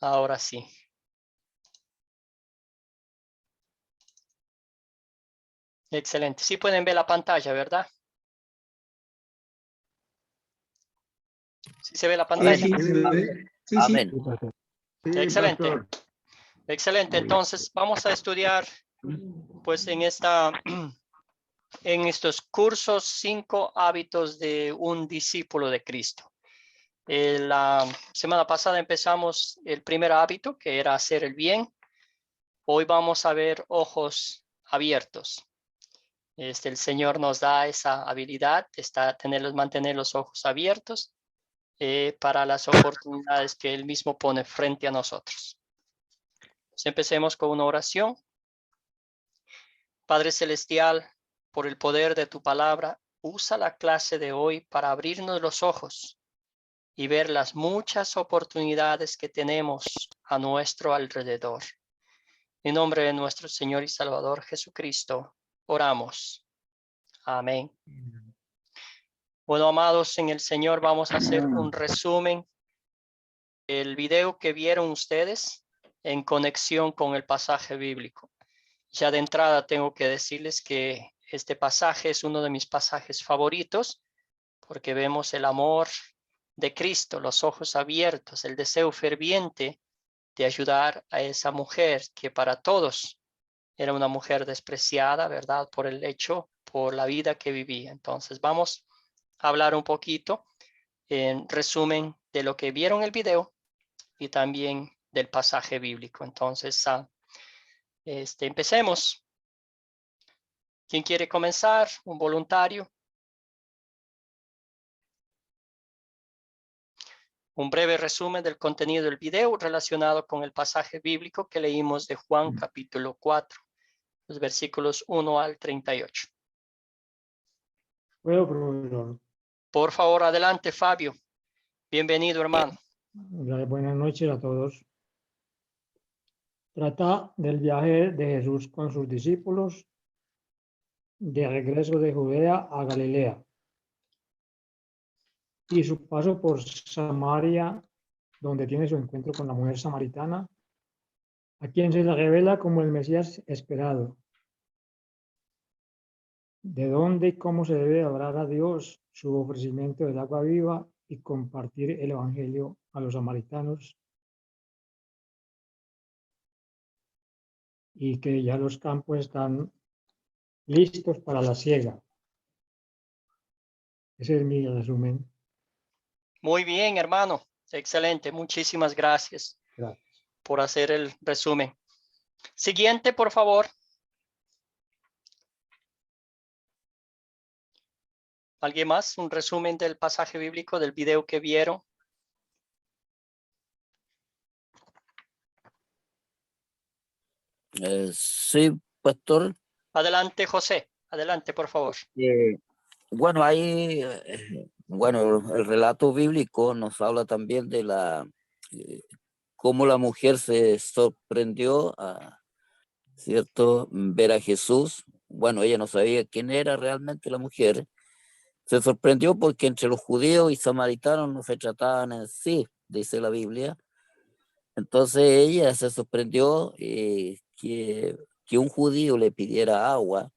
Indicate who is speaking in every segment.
Speaker 1: Ahora sí. Excelente. Sí pueden ver la pantalla, ¿verdad? ¿Sí se ve la pantalla?
Speaker 2: Sí, se ve. Sí,
Speaker 3: Amén.
Speaker 2: sí,
Speaker 1: Excelente.
Speaker 2: pastor.
Speaker 1: Excelente. Entonces vamos a estudiar pues en estos cursos 5 hábitos de un discípulo de Cristo. La semana pasada empezamos el primer hábito, que era hacer el bien. Hoy vamos a ver ojos abiertos. El Señor nos da esa habilidad, mantener los ojos abiertos para las oportunidades que Él mismo pone frente a nosotros. Entonces, empecemos con una oración. Padre Celestial, por el poder de tu palabra, usa la clase de hoy para abrirnos los ojos y ver las muchas oportunidades que tenemos a nuestro alrededor. En nombre de nuestro Señor y Salvador Jesucristo, oramos. Amén. Bueno, amados en el Señor, vamos a hacer un resumen del video que vieron ustedes en conexión con el pasaje bíblico. Ya de entrada tengo que decirles que este pasaje es uno de mis pasajes favoritos porque vemos el amor de Cristo, los ojos abiertos, el deseo ferviente de ayudar a esa mujer que para todos era una mujer despreciada, ¿verdad? Por la vida que vivía. Entonces vamos a hablar un poquito en resumen de lo que vieron el video y también del pasaje bíblico. Entonces, empecemos. ¿Quién quiere comenzar? ¿Un voluntario? Un breve resumen del contenido del video relacionado con el pasaje bíblico que leímos de Juan capítulo 4, los versículos 1 al 38.
Speaker 4: Bueno, profesor.
Speaker 1: Por favor, adelante, Fabio. Bienvenido, hermano.
Speaker 4: Buenas noches a todos. Trata del viaje de Jesús con sus discípulos de regreso de Judea a Galilea y su paso por Samaria, donde tiene su encuentro con la mujer samaritana, a quien se le revela como el Mesías esperado. De dónde y cómo se debe adorar a Dios, su ofrecimiento del agua viva y compartir el Evangelio a los samaritanos, y que ya los campos están listos para la siega. Ese es mi resumen.
Speaker 1: Muy bien, hermano. Excelente. Muchísimas gracias
Speaker 4: Gracias.
Speaker 1: por hacer el resumen. Siguiente, por favor. ¿Alguien más? Un resumen del pasaje bíblico, del video que vieron.
Speaker 3: Sí, pastor.
Speaker 1: Adelante, José. Adelante, por favor.
Speaker 3: Bueno, ahí, bueno, el relato bíblico nos habla también de cómo la mujer se sorprendió ¿cierto? Ver a Jesús. Bueno, ella no sabía quién era realmente la mujer. Se sorprendió porque entre los judíos y samaritanos no se trataban en sí, dice la Biblia. Entonces ella se sorprendió que un judío le pidiera agua.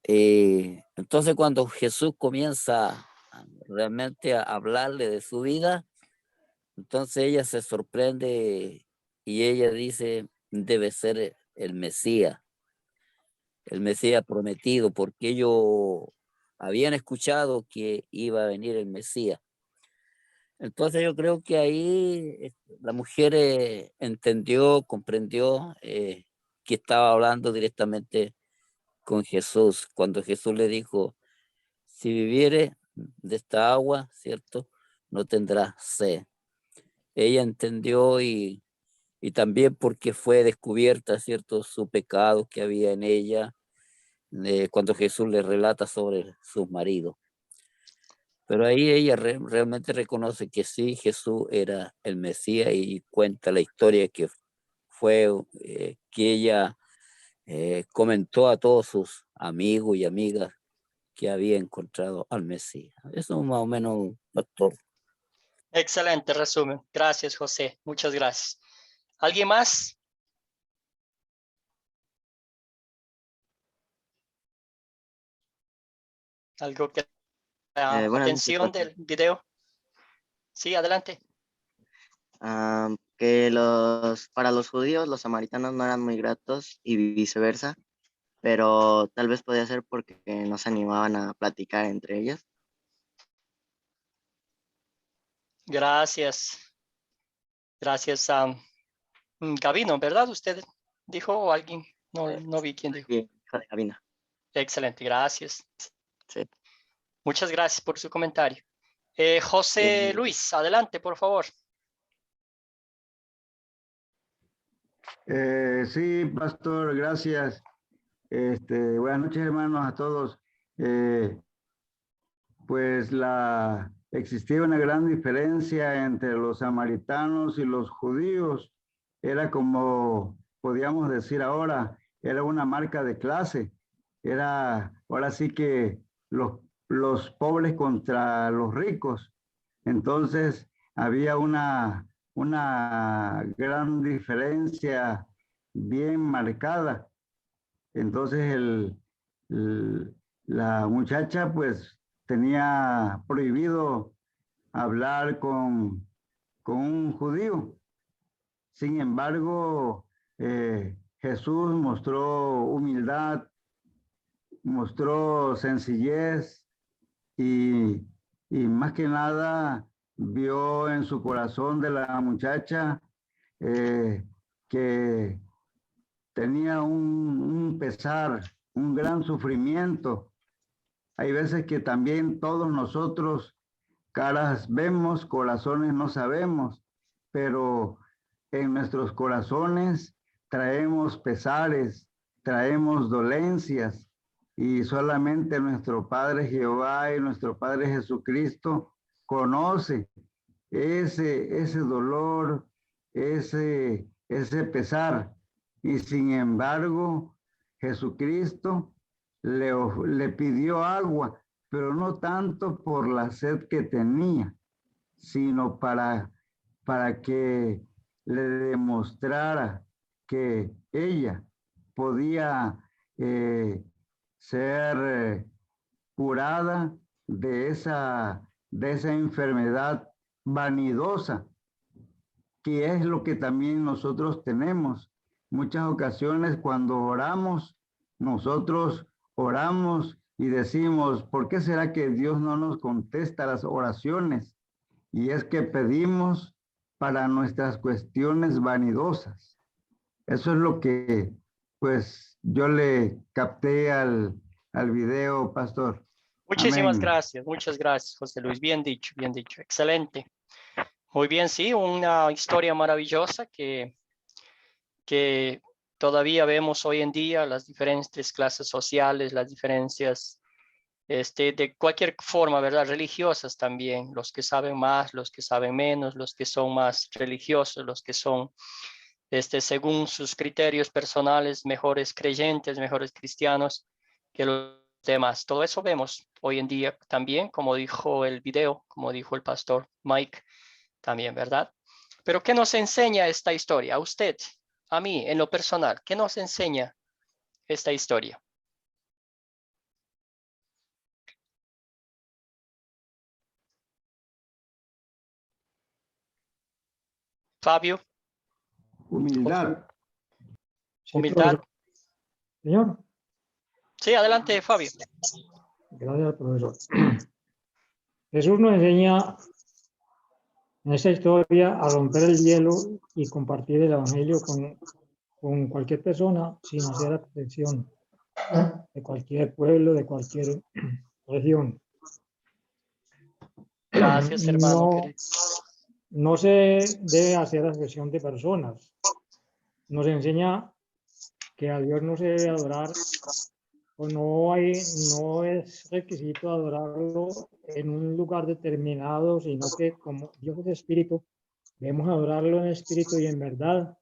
Speaker 3: Entonces cuando Jesús comienza realmente a hablarle de su vida, entonces ella se sorprende y ella dice, debe ser el Mesías prometido, porque ellos habían escuchado que iba a venir el Mesías. Entonces yo creo que ahí la mujer entendió, comprendió que estaba hablando directamente con Jesús, cuando Jesús le dijo, si viviere de esta agua, ¿cierto? No tendrá sed. Ella entendió y también porque fue descubierta, ¿cierto? Su pecado que había en ella, cuando Jesús le relata sobre su marido. Pero ahí ella realmente reconoce que sí, Jesús era el Mesías y cuenta la historia que fue que ella comentó a todos sus amigos y amigas que había encontrado al Mesías. Eso más o menos, pastor.
Speaker 1: Excelente resumen. Gracias, José. Muchas gracias. ¿Alguien más? ¿Algo que
Speaker 5: Buenas noches,
Speaker 1: atención
Speaker 5: pastor.
Speaker 1: del video? Sí, adelante.
Speaker 5: Que para los judíos los samaritanos no eran muy gratos y viceversa, pero tal vez podía ser porque no se animaban a platicar entre ellos.
Speaker 1: Gracias. Gracias a Gabino, ¿verdad? ¿Usted dijo o alguien? No vi quién dijo.
Speaker 5: Sí, hijo de Gabina.
Speaker 1: Excelente, gracias.
Speaker 5: Sí.
Speaker 1: Muchas gracias por su comentario. José Luis, adelante, por favor.
Speaker 2: Sí, pastor, gracias. Buenas noches, hermanos, a todos. Pues existía una gran diferencia entre los samaritanos y los judíos. Era como, podríamos decir ahora, era una marca de clase. Ahora sí que los pobres contra los ricos. Entonces, había una gran diferencia bien marcada. Entonces, la muchacha pues tenía prohibido hablar con un judío. Sin embargo, Jesús mostró humildad, mostró sencillez y, y más que nada vio en su corazón de la muchacha que tenía un pesar, un gran sufrimiento. Hay veces que también todos nosotros caras vemos, corazones no sabemos, pero en nuestros corazones traemos pesares, traemos dolencias y solamente nuestro Padre Jehová y nuestro Padre Jesucristo conoce ese dolor, ese pesar. Y sin embargo, Jesucristo le pidió agua, pero no tanto por la sed que tenía, sino para que le demostrara que ella podía ser curada de esa enfermedad vanidosa, que es lo que también nosotros tenemos. Muchas ocasiones cuando oramos, nosotros oramos y decimos, ¿por qué será que Dios no nos contesta las oraciones? Y es que pedimos para nuestras cuestiones vanidosas. Eso es lo que, pues, yo le capté al video, pastor.
Speaker 1: Muchísimas
Speaker 2: Amén.
Speaker 1: gracias, muchas gracias, José Luis. Bien dicho, excelente. Muy bien, sí, una historia maravillosa que todavía vemos hoy en día, las diferentes clases sociales, las diferencias de cualquier forma, ¿verdad? Religiosas también, los que saben más, los que saben menos, los que son más religiosos, los que son, según sus criterios personales, mejores creyentes, mejores cristianos que los demás. Todo eso vemos hoy en día también, como dijo el video, como dijo el pastor Mike también, ¿verdad? Pero ¿qué nos enseña esta historia? A usted, a mí, en lo personal, ¿qué nos enseña esta historia? Fabio.
Speaker 2: Humildad.
Speaker 4: Sí,
Speaker 1: Humildad.
Speaker 4: profesor. Señor.
Speaker 1: Sí, adelante, Fabio.
Speaker 4: Gracias, profesor. Jesús nos enseña en esta historia a romper el hielo y compartir el evangelio con cualquier persona sin hacer acepción de cualquier pueblo, de cualquier región.
Speaker 1: Gracias, hermano.
Speaker 4: No se debe hacer acepción de personas. Nos enseña que a Dios no se debe adorar o no es requisito adorarlo en un lugar determinado, sino que como Dios es espíritu, debemos adorarlo en espíritu y en verdad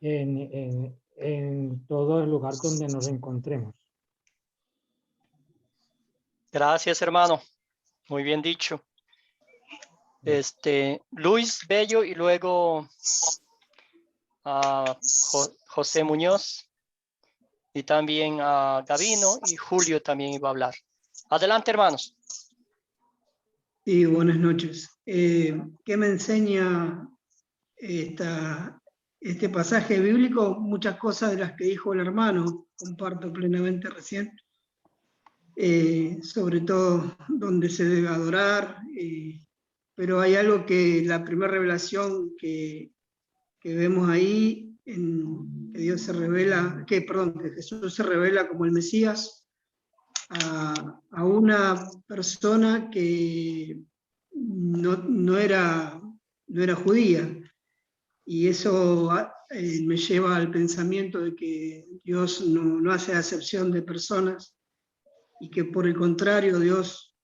Speaker 4: en todo el lugar donde nos encontremos.
Speaker 1: Gracias, hermano. Muy bien dicho. Luis Bello y luego José Muñoz y también Gavino y Julio también iba a hablar. Adelante, hermanos.
Speaker 6: Sí, buenas noches. ¿Qué me enseña este pasaje bíblico? Muchas cosas de las que dijo el hermano, comparto plenamente recién. Sobre todo donde se debe adorar, pero hay algo que la primera revelación que vemos ahí, que Dios se revela, que Jesús se revela como el Mesías a una persona que no era judía, y eso me lleva al pensamiento de que Dios no hace acepción de personas, y que por el contrario Dios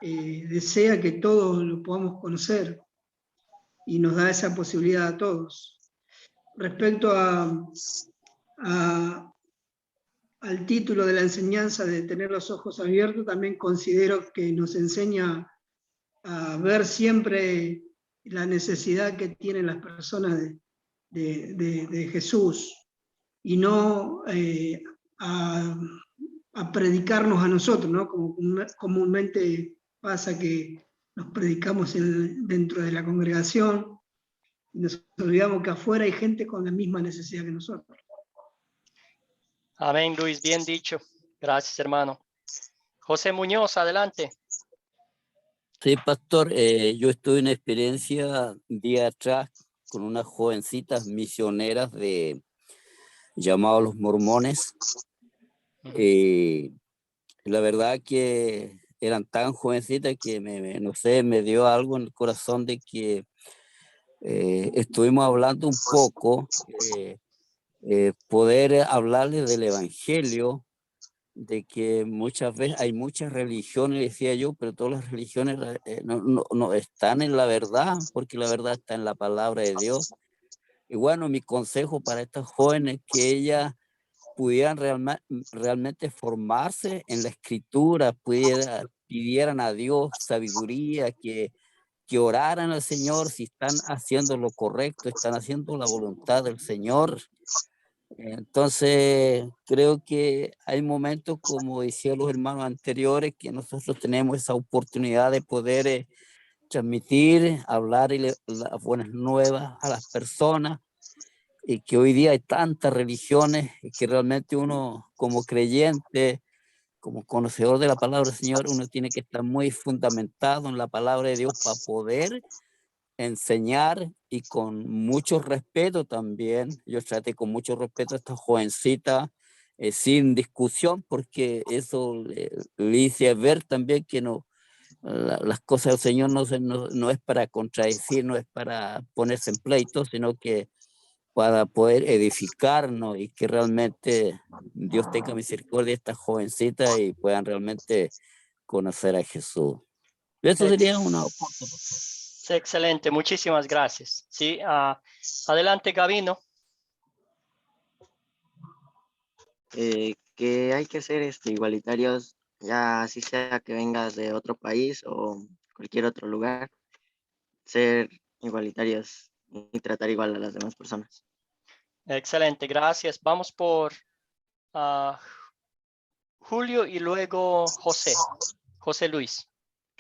Speaker 6: desea que todos lo podamos conocer y nos da esa posibilidad a todos. Respecto al título de la enseñanza de tener los ojos abiertos, también considero que nos enseña a ver siempre la necesidad que tienen las personas de Jesús, y no a predicarnos a nosotros, ¿no? Como comúnmente pasa, que nos predicamos dentro de la congregación y nos olvidamos que afuera hay gente con la misma necesidad que nosotros.
Speaker 1: Amén, Luis, bien dicho. Gracias, hermano. José Muñoz, adelante.
Speaker 3: Sí, pastor, yo estuve en experiencia un día atrás con unas jovencitas misioneras llamados los mormones. La verdad que eran tan jovencitas que no sé, me dio algo en el corazón de que estuvimos hablando un poco, poder hablarles del evangelio, de que muchas veces hay muchas religiones, decía yo, pero todas las religiones no están en la verdad, porque la verdad está en la palabra de Dios. Y bueno, mi consejo para estas jóvenes es que ellas pudieran realmente formarse en la escritura, pidieran a Dios sabiduría, que oraran al Señor si están haciendo lo correcto, están haciendo la voluntad del Señor. Entonces, creo que hay momentos, como decían los hermanos anteriores, que nosotros tenemos esa oportunidad de poder transmitir, hablar las buenas nuevas a las personas, y que hoy día hay tantas religiones y que realmente uno, como creyente, como conocedor de la palabra del Señor, uno tiene que estar muy fundamentado en la palabra de Dios para poder enseñar, y con mucho respeto también. Yo traté con mucho respeto a esta jovencita, sin discusión, porque eso le hice ver también que las cosas del Señor no es para contradecir, no es para ponerse en pleito, sino que para poder edificarnos, y que realmente Dios tenga misericordia de estas jovencitas y puedan realmente conocer a Jesús. Eso sería una oportunidad.
Speaker 1: Excelente, muchísimas gracias. Sí, adelante, Gavino.
Speaker 5: Que hay que ser igualitarios, ya así sea que vengas de otro país o cualquier otro lugar, ser igualitarios y tratar igual a las demás personas.
Speaker 1: Excelente, gracias. Vamos por Julio y luego José Luis.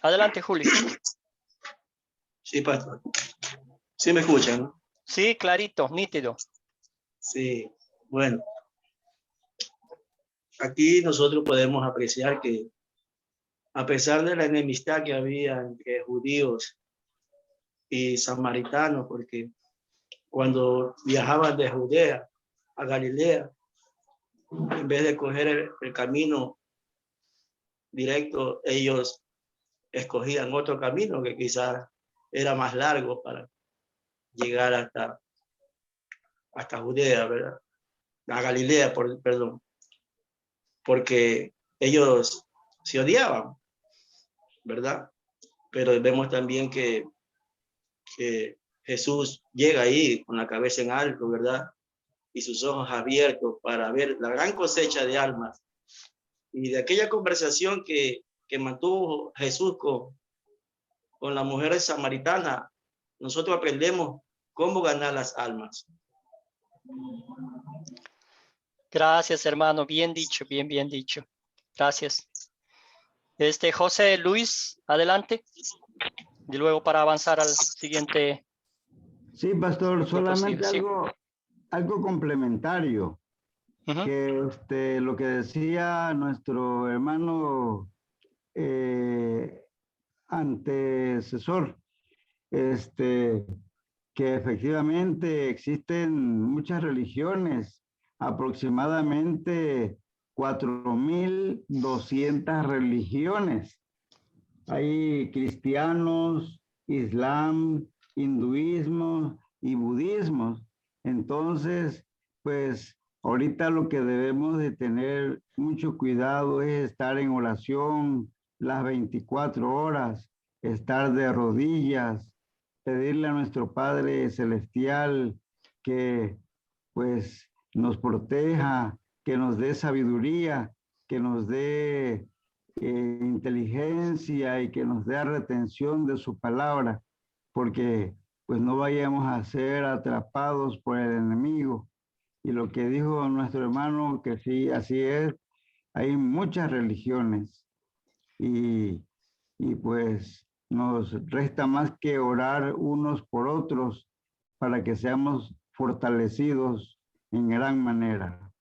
Speaker 1: Adelante, Julio.
Speaker 7: Sí, pastor. ¿Sí me escuchan?
Speaker 1: Sí, clarito, nítido.
Speaker 7: Sí, bueno. Aquí nosotros podemos apreciar que a pesar de la enemistad que había entre judíos y samaritanos, porque cuando viajaban de Judea a Galilea, en vez de coger el camino directo, ellos escogían otro camino que quizás era más largo para llegar hasta Judea, ¿verdad? A Galilea, perdón, porque ellos se odiaban, ¿verdad? Pero vemos también que Jesús llega ahí con la cabeza en alto, ¿verdad? Y sus ojos abiertos para ver la gran cosecha de almas. Y de aquella conversación que mantuvo Jesús con la mujer samaritana, nosotros aprendemos cómo ganar las almas.
Speaker 1: Gracias, hermano. Bien dicho, bien dicho. Gracias. José Luis, adelante. Y luego para avanzar al siguiente.
Speaker 2: Sí, pastor, solamente
Speaker 1: Sí.
Speaker 2: algo complementario.
Speaker 1: Ujú.
Speaker 2: Que lo que decía nuestro hermano antecesor, que efectivamente existen muchas religiones, aproximadamente 4.200 religiones. Hay cristianos, islam, hinduismo y budismo. Entonces, pues ahorita lo que debemos de tener mucho cuidado es estar en oración las 24 horas, estar de rodillas, pedirle a nuestro Padre Celestial que pues nos proteja, que nos dé sabiduría, que nos dé inteligencia y que nos dé retención de su palabra, porque pues no vayamos a ser atrapados por el enemigo. Y lo que dijo nuestro hermano, que sí, así es, hay muchas religiones y pues nos resta más que orar unos por otros para que seamos fortalecidos en gran manera.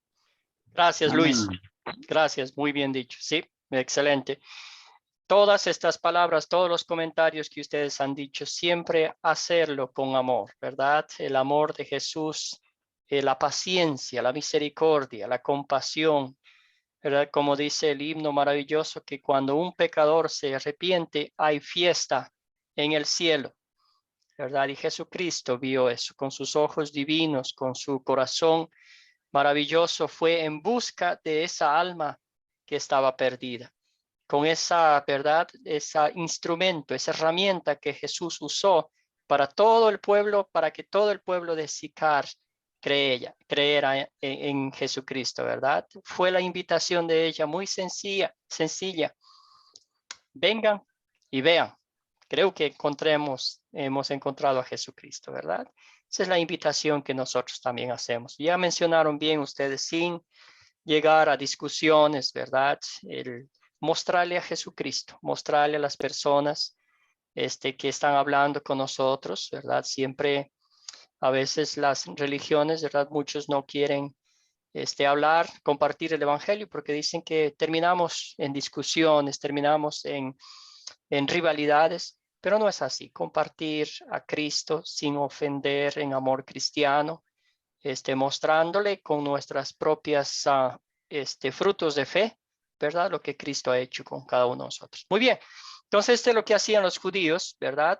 Speaker 1: Gracias,
Speaker 2: Amén.
Speaker 1: Luis. Gracias, muy bien dicho. Sí, excelente. Todas estas palabras, todos los comentarios que ustedes han dicho, siempre hacerlo con amor, ¿verdad? El amor de Jesús, la paciencia, la misericordia, la compasión, ¿verdad? Como dice el himno maravilloso, que cuando un pecador se arrepiente, hay fiesta en el cielo, ¿verdad? Y Jesucristo vio eso con sus ojos divinos, con su corazón maravilloso, fue en busca de esa alma que estaba perdida. Con esa verdad, ese instrumento, esa herramienta que Jesús usó para todo el pueblo, para que todo el pueblo de Sicar creyera en Jesucristo, ¿verdad? Fue la invitación de ella muy sencilla. Vengan y vean. Creo que hemos encontrado a Jesucristo, ¿verdad? Esa es la invitación que nosotros también hacemos. Ya mencionaron bien ustedes, sin llegar a discusiones, ¿verdad? Mostrarle a Jesucristo, mostrarle a las personas que están hablando con nosotros, ¿verdad? Siempre, a veces las religiones, ¿verdad? Muchos no quieren hablar, compartir el evangelio porque dicen que terminamos en discusiones, terminamos en rivalidades, pero no es así. Compartir a Cristo sin ofender, en amor cristiano, mostrándole con nuestras propias frutos de fe, ¿verdad? Lo que Cristo ha hecho con cada uno de nosotros. Muy bien. Entonces, esto es lo que hacían los judíos, ¿verdad?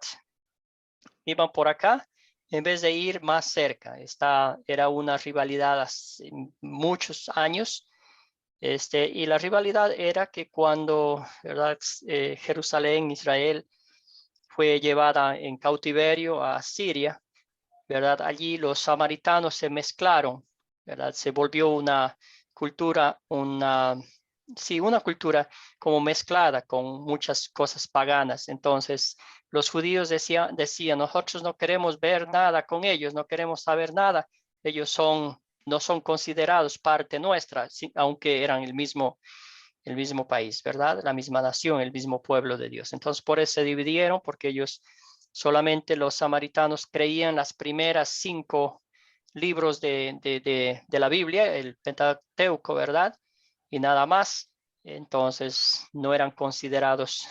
Speaker 1: Iban por acá en vez de ir más cerca. Esta era una rivalidad hace muchos años. Y la rivalidad era que cuando, ¿verdad? Jerusalén, Israel, fue llevada en cautiverio a Siria, ¿verdad? Allí los samaritanos se mezclaron, ¿verdad? Se volvió una cultura, una cultura como mezclada con muchas cosas paganas. Entonces, los judíos decían, nosotros no queremos ver nada con ellos, no queremos saber nada. Ellos no son considerados parte nuestra, aunque eran el mismo país, ¿verdad? La misma nación, el mismo pueblo de Dios. Entonces, por eso se dividieron, porque ellos solamente los samaritanos creían las primeras 5 libros de la Biblia, el Pentateuco, ¿verdad? Y nada más. Entonces, no eran considerados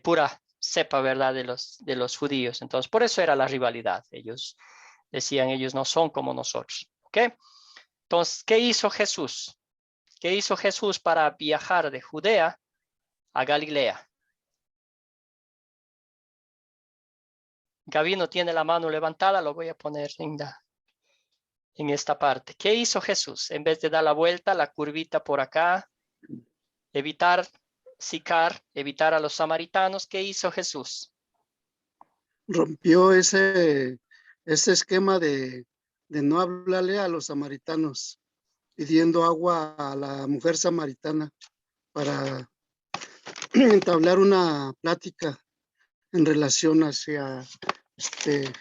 Speaker 1: pura cepa, ¿verdad? De los judíos. Entonces, por eso era la rivalidad. Ellos decían, ellos no son como nosotros. ¿Ok? Entonces, ¿qué hizo Jesús? ¿Qué hizo Jesús para viajar de Judea a Galilea? Gabino tiene la mano levantada, lo voy a poner en esta parte. ¿Qué hizo Jesús? En vez de dar la vuelta, la curvita por acá, evitar Sicar, evitar a los samaritanos, ¿qué hizo Jesús?
Speaker 8: Rompió ese esquema de no hablarle a los samaritanos, pidiendo agua a la mujer samaritana para entablar una plática en relación hacia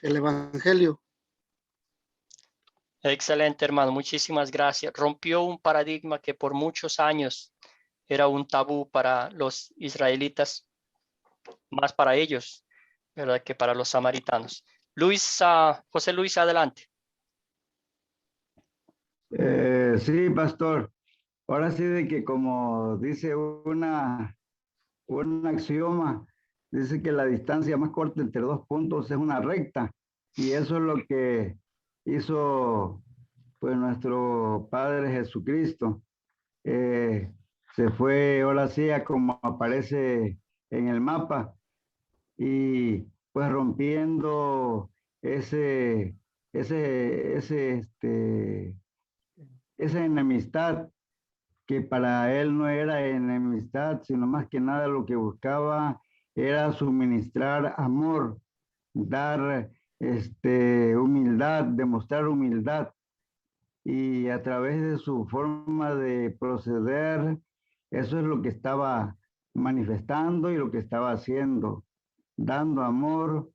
Speaker 8: el Evangelio.
Speaker 1: Excelente, hermano. Muchísimas gracias. Rompió un paradigma que por muchos años era un tabú para los israelitas, más para ellos, ¿verdad?, que para los samaritanos. José Luis, adelante.
Speaker 2: Sí, pastor. Ahora sí de que como dice un axioma, dice que la distancia más corta entre dos puntos es una recta. Y eso es lo que hizo pues nuestro Padre Jesucristo. Se fue ahora sí a como aparece en el mapa y pues rompiendo esa enemistad que para él no era enemistad, sino más que nada lo que buscaba era suministrar amor, dar humildad, demostrar humildad. Y a través de su forma de proceder, eso es lo que estaba manifestando y lo que estaba haciendo, dando amor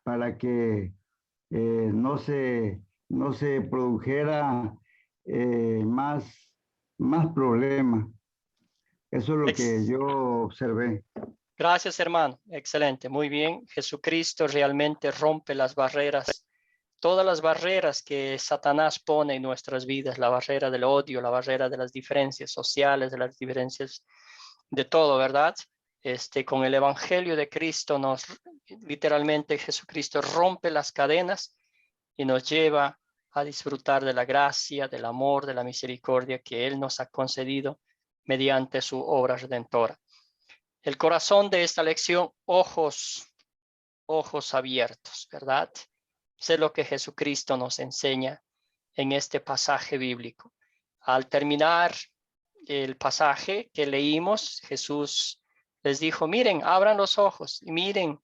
Speaker 2: para que no se produjera más problemas. Eso es lo que yo observé.
Speaker 1: Gracias, hermano. Excelente. Muy bien. Jesucristo realmente rompe las barreras, todas las barreras que Satanás pone en nuestras vidas, la barrera del odio, la barrera de las diferencias sociales, de las diferencias de todo, ¿verdad? Con el Evangelio de Cristo literalmente Jesucristo rompe las cadenas y nos lleva a disfrutar de la gracia, del amor, de la misericordia que Él nos ha concedido mediante su obra redentora. El corazón de esta lección, ojos abiertos, ¿verdad? Eso es lo que Jesucristo nos enseña en este pasaje bíblico. Al terminar el pasaje que leímos, Jesús les dijo, miren, abran los ojos y miren,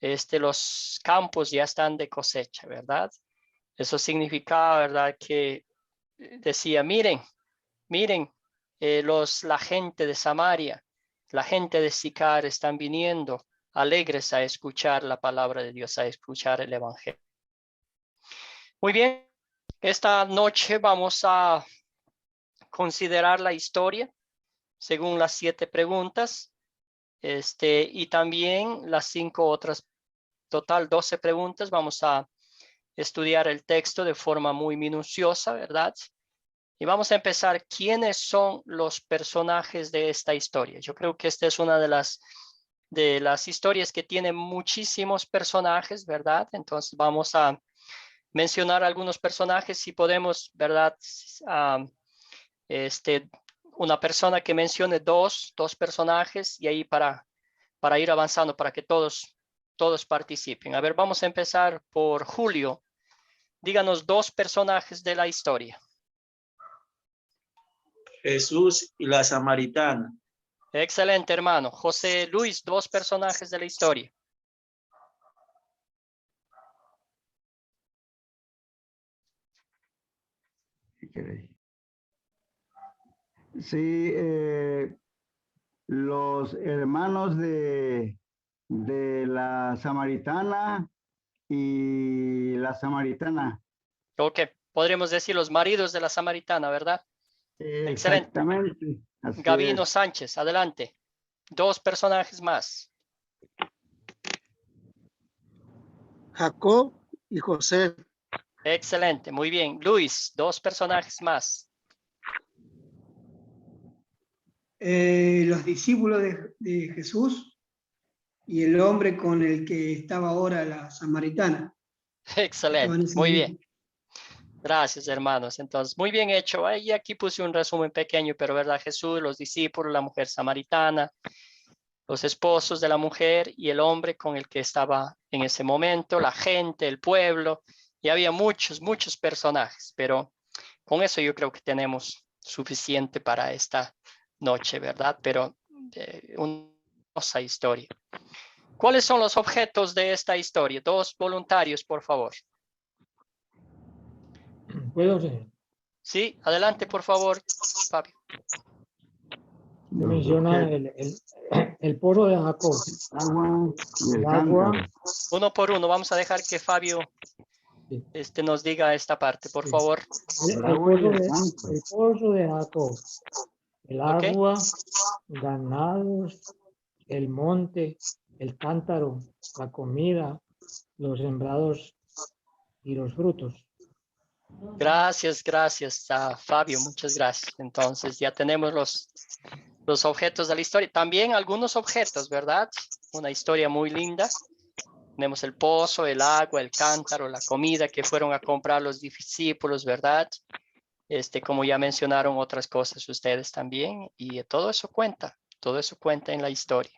Speaker 1: los campos ya están de cosecha, ¿verdad? Eso significaba, ¿verdad?, que decía, miren, la gente de Samaria, la gente de Sicar están viniendo alegres a escuchar la palabra de Dios, a escuchar el Evangelio. Muy bien, esta noche vamos a considerar la historia según las 7 preguntas, y también las 5 otras, total 12 preguntas. Vamos a estudiar el texto de forma muy minuciosa, ¿verdad? Y vamos a empezar. ¿Quiénes son los personajes de esta historia? Yo creo que esta es una de las historias que tiene muchísimos personajes, ¿verdad? Entonces vamos a mencionar algunos personajes, si podemos, ¿verdad? Una persona que mencione dos personajes, y ahí para ir avanzando, para que todos participen. A ver, vamos a empezar por Julio. Díganos 2 personajes de la historia.
Speaker 7: Jesús y la samaritana.
Speaker 1: Excelente, hermano. José Luis, 2 personajes de la historia.
Speaker 2: Sí, los hermanos de la samaritana y la samaritana.
Speaker 1: Ok, podríamos decir los maridos de la samaritana, ¿verdad? Excelente.
Speaker 2: Exactamente. Así
Speaker 1: Gabino
Speaker 2: es.
Speaker 1: Sánchez, adelante. 2 personajes más.
Speaker 8: Jacob y José.
Speaker 1: Excelente, muy bien. Luis, 2 personajes más.
Speaker 6: Los discípulos de Jesús y el hombre con el que estaba ahora la samaritana.
Speaker 1: Excelente, muy bien. Gracias, hermanos. Entonces, muy bien hecho. Ahí aquí puse un resumen pequeño, pero verdad, Jesús, los discípulos, la mujer samaritana, los esposos de la mujer y el hombre con el que estaba en ese momento, la gente, el pueblo, y había muchos personajes, pero con eso yo creo que tenemos suficiente para esta noche, ¿verdad? Pero una hermosa historia. ¿Cuáles son los objetos de esta historia? 2 voluntarios, por favor.
Speaker 4: ¿Puedo, señor?
Speaker 1: Sí, adelante, por favor, Fabio.
Speaker 4: Se
Speaker 2: Los
Speaker 4: menciona
Speaker 2: objetos,
Speaker 4: el pozo de Jacob,
Speaker 2: agua y el
Speaker 4: el agua.
Speaker 2: cántaro.
Speaker 1: Uno por uno, vamos a dejar que Fabio
Speaker 4: Sí.
Speaker 1: nos diga esta parte, por
Speaker 4: Sí.
Speaker 1: favor.
Speaker 2: El agua y el cántaro.
Speaker 4: El pozo de Jacob, el
Speaker 1: Ok.
Speaker 4: agua, ganados, el monte, el cántaro, la comida, los sembrados y los frutos.
Speaker 1: Gracias, gracias a Fabio, muchas gracias. Entonces ya tenemos los objetos de la historia. También algunos objetos, ¿verdad? Una historia muy linda. Tenemos el pozo, el agua, el cántaro, la comida que fueron a comprar los discípulos, ¿verdad? Como ya mencionaron otras cosas ustedes también. Y todo eso cuenta en la historia.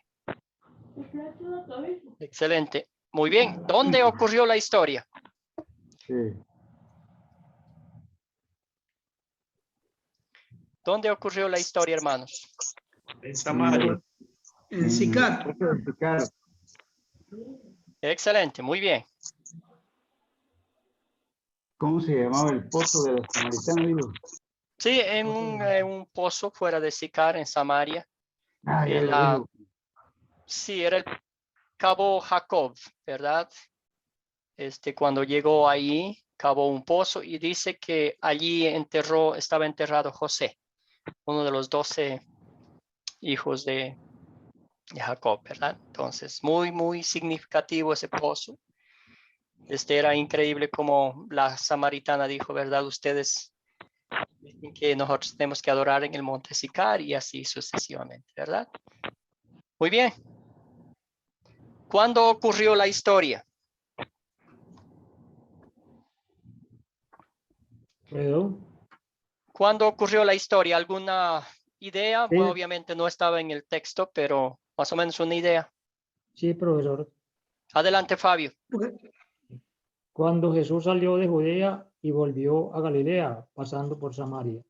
Speaker 1: Excelente. Muy bien. ¿Dónde ocurrió la historia?
Speaker 2: Sí.
Speaker 1: ¿Dónde ocurrió la historia, hermanos?
Speaker 7: En Samaria.
Speaker 6: En Sicar.
Speaker 1: Excelente, muy bien.
Speaker 2: ¿Cómo se llamaba el pozo de la samaritana? Digo?
Speaker 1: Sí, en un pozo fuera de Sicar, en Samaria.
Speaker 2: Ah, ya lo dijo.
Speaker 1: Sí, era el cabo Jacob, ¿verdad? Cuando llegó ahí, cavó un pozo y dice que allí estaba enterrado José, uno de los 12 hijos de Jacob, ¿verdad? Entonces, muy, muy significativo ese pozo. Era increíble como la samaritana dijo, ¿verdad? Ustedes dicen que nosotros tenemos que adorar en el monte Sicar y así sucesivamente, ¿verdad? Muy bien. ¿Cuándo ocurrió la historia?
Speaker 4: ¿Puedo?
Speaker 1: ¿Cuándo ocurrió la historia? ¿Alguna idea?
Speaker 4: Sí.
Speaker 1: Bueno, obviamente no estaba en el texto, pero más o menos una idea.
Speaker 4: Sí, profesor.
Speaker 1: Adelante, Fabio.
Speaker 4: Cuando Jesús salió de Judea y volvió a Galilea, pasando por Samaria.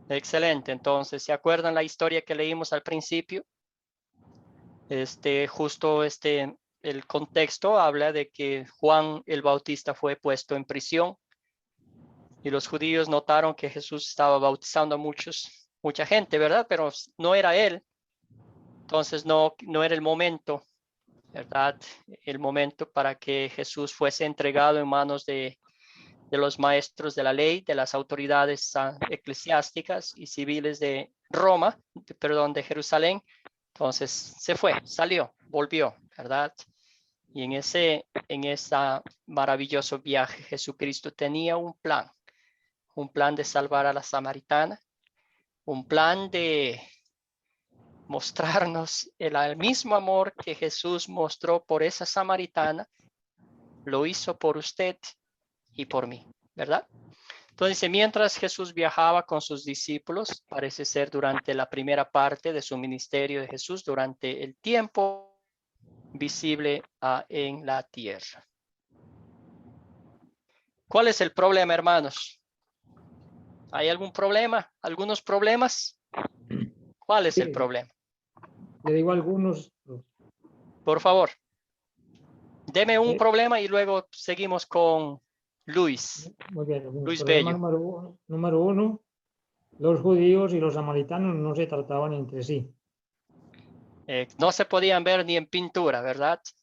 Speaker 1: Excelente. Entonces, ¿se acuerdan la historia que leímos al principio? Justo el contexto habla de que Juan el Bautista fue puesto en prisión y los judíos notaron que Jesús estaba bautizando a mucha gente, ¿verdad? Pero no era él. Entonces no era el momento, ¿verdad? El momento para que Jesús fuese entregado en manos de los maestros de la ley, de las autoridades eclesiásticas y civiles de Roma, de Jerusalén. Entonces se fue, salió, volvió, ¿verdad? Y en ese maravilloso viaje, Jesucristo tenía un plan de salvar a la samaritana, un plan de mostrarnos el mismo amor que Jesús mostró por esa samaritana, lo hizo por usted y por mí, ¿verdad? Entonces, mientras Jesús viajaba con sus discípulos, parece ser durante la primera parte de su ministerio de Jesús, durante el tiempo visible en la tierra. ¿Cuál es el problema, hermanos? ¿Hay algún problema? ¿Algunos problemas? ¿Cuál es el problema?
Speaker 4: Le digo algunos.
Speaker 1: Por favor, deme un problema y luego seguimos con Luis.
Speaker 4: Muy bien.
Speaker 1: Luis
Speaker 4: Problema
Speaker 1: Bello.
Speaker 4: número uno, los judíos y los samaritanos no se trataban entre sí.
Speaker 1: No se podían ver ni en pintura, ¿verdad?
Speaker 4: Sí.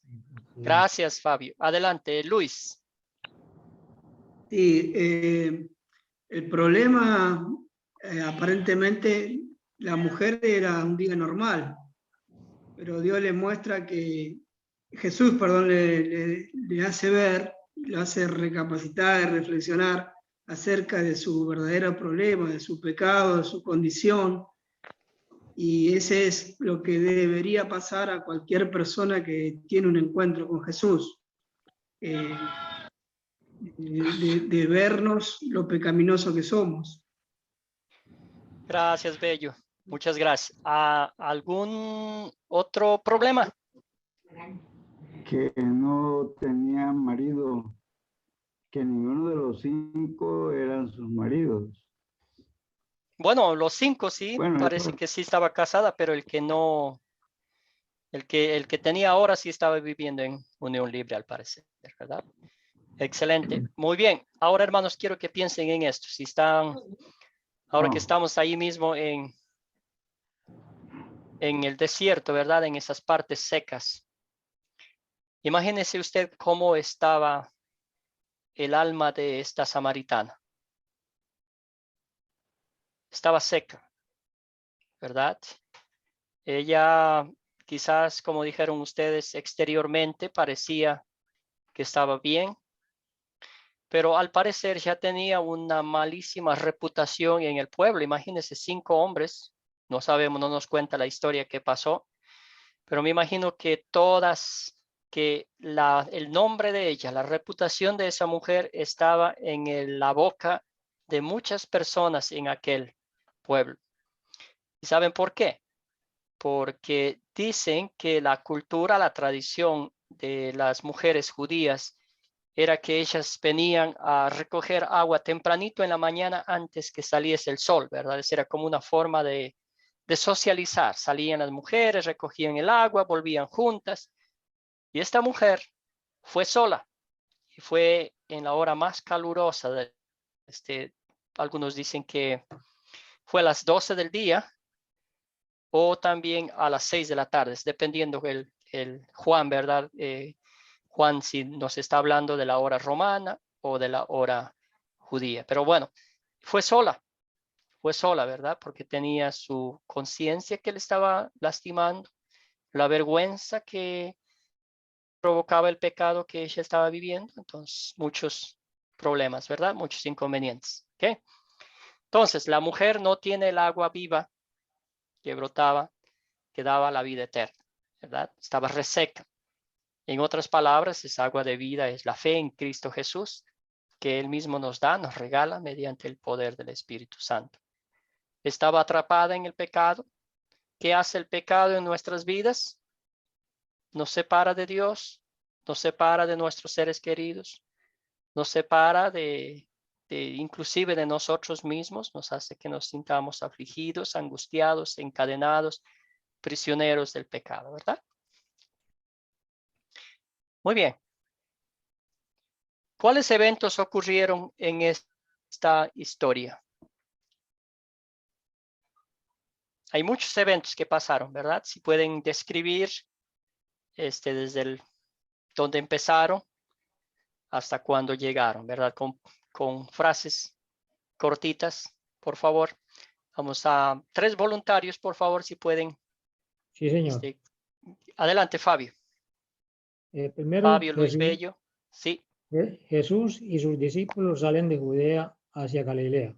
Speaker 1: Gracias, Fabio. Adelante, Luis.
Speaker 6: Sí, el problema, aparentemente, la mujer era un día normal, pero Dios le muestra que, Jesús, perdón, le hace ver, le hace recapacitar, reflexionar acerca de su verdadero problema, de su pecado, de su condición. Y ese es lo que debería pasar a cualquier persona que tiene un encuentro con Jesús. De vernos lo pecaminoso que somos.
Speaker 1: Gracias, Bello. Muchas gracias. ¿Algún otro problema?
Speaker 2: Que no tenía marido, que ninguno de los 5 eran sus maridos.
Speaker 1: Bueno, los 5 sí,
Speaker 2: Bueno,
Speaker 1: parece
Speaker 2: eso,
Speaker 1: que sí estaba casada, pero el que no, el que tenía ahora sí estaba viviendo en unión libre, al parecer, ¿verdad? Excelente. Muy bien. Ahora, hermanos, quiero que piensen en esto. Ahora que estamos ahí mismo en en el desierto, ¿verdad? En esas partes secas. Imagínese usted cómo estaba el alma de esta samaritana. Estaba seca, ¿verdad? Ella, quizás, como dijeron ustedes, exteriormente parecía que estaba bien, pero al parecer ya tenía una malísima reputación en el pueblo. Imagínense, 5 hombres, no sabemos, no nos cuenta la historia que pasó, pero me imagino que el nombre de ella, la reputación de esa mujer estaba en la boca de muchas personas en aquel pueblo. ¿Y saben por qué? Porque dicen que la cultura, la tradición de las mujeres judías era que ellas venían a recoger agua tempranito en la mañana antes que saliese el sol, ¿verdad? Era como una forma de socializar. Salían las mujeres, recogían el agua, volvían juntas. Y esta mujer fue sola y fue en la hora más calurosa. Algunos dicen que fue a las 12 del día o también a las 6 de la tarde, dependiendo el Juan, ¿verdad? Juan, si nos está hablando de la hora romana o de la hora judía. Pero bueno, fue sola, ¿verdad? Porque tenía su conciencia que le estaba lastimando, la vergüenza que provocaba el pecado que ella estaba viviendo. Entonces, muchos problemas, ¿verdad? Muchos inconvenientes. ¿Ok? Entonces, la mujer no tiene el agua viva que brotaba, que daba la vida eterna, ¿verdad? Estaba reseca. En otras palabras, esa agua de vida es la fe en Cristo Jesús, que Él mismo nos da, nos regala mediante el poder del Espíritu Santo. Estaba atrapada en el pecado. ¿Qué hace el pecado en nuestras vidas? Nos separa de Dios, nos separa de nuestros seres queridos, nos separa inclusive de nosotros mismos, nos hace que nos sintamos afligidos, angustiados, encadenados, prisioneros del pecado, ¿verdad? Muy bien. ¿Cuáles eventos ocurrieron en esta historia? Hay muchos eventos que pasaron, ¿verdad? Si pueden describir desde donde empezaron hasta cuando llegaron, ¿verdad? Con frases cortitas, por favor. Vamos a 3 voluntarios, por favor, si pueden.
Speaker 4: Sí, señor.
Speaker 1: Adelante, Fabio.
Speaker 4: Primero,
Speaker 1: Fabio, Luis Bello. Sí.
Speaker 4: Jesús y sus discípulos salen de Judea hacia Galilea.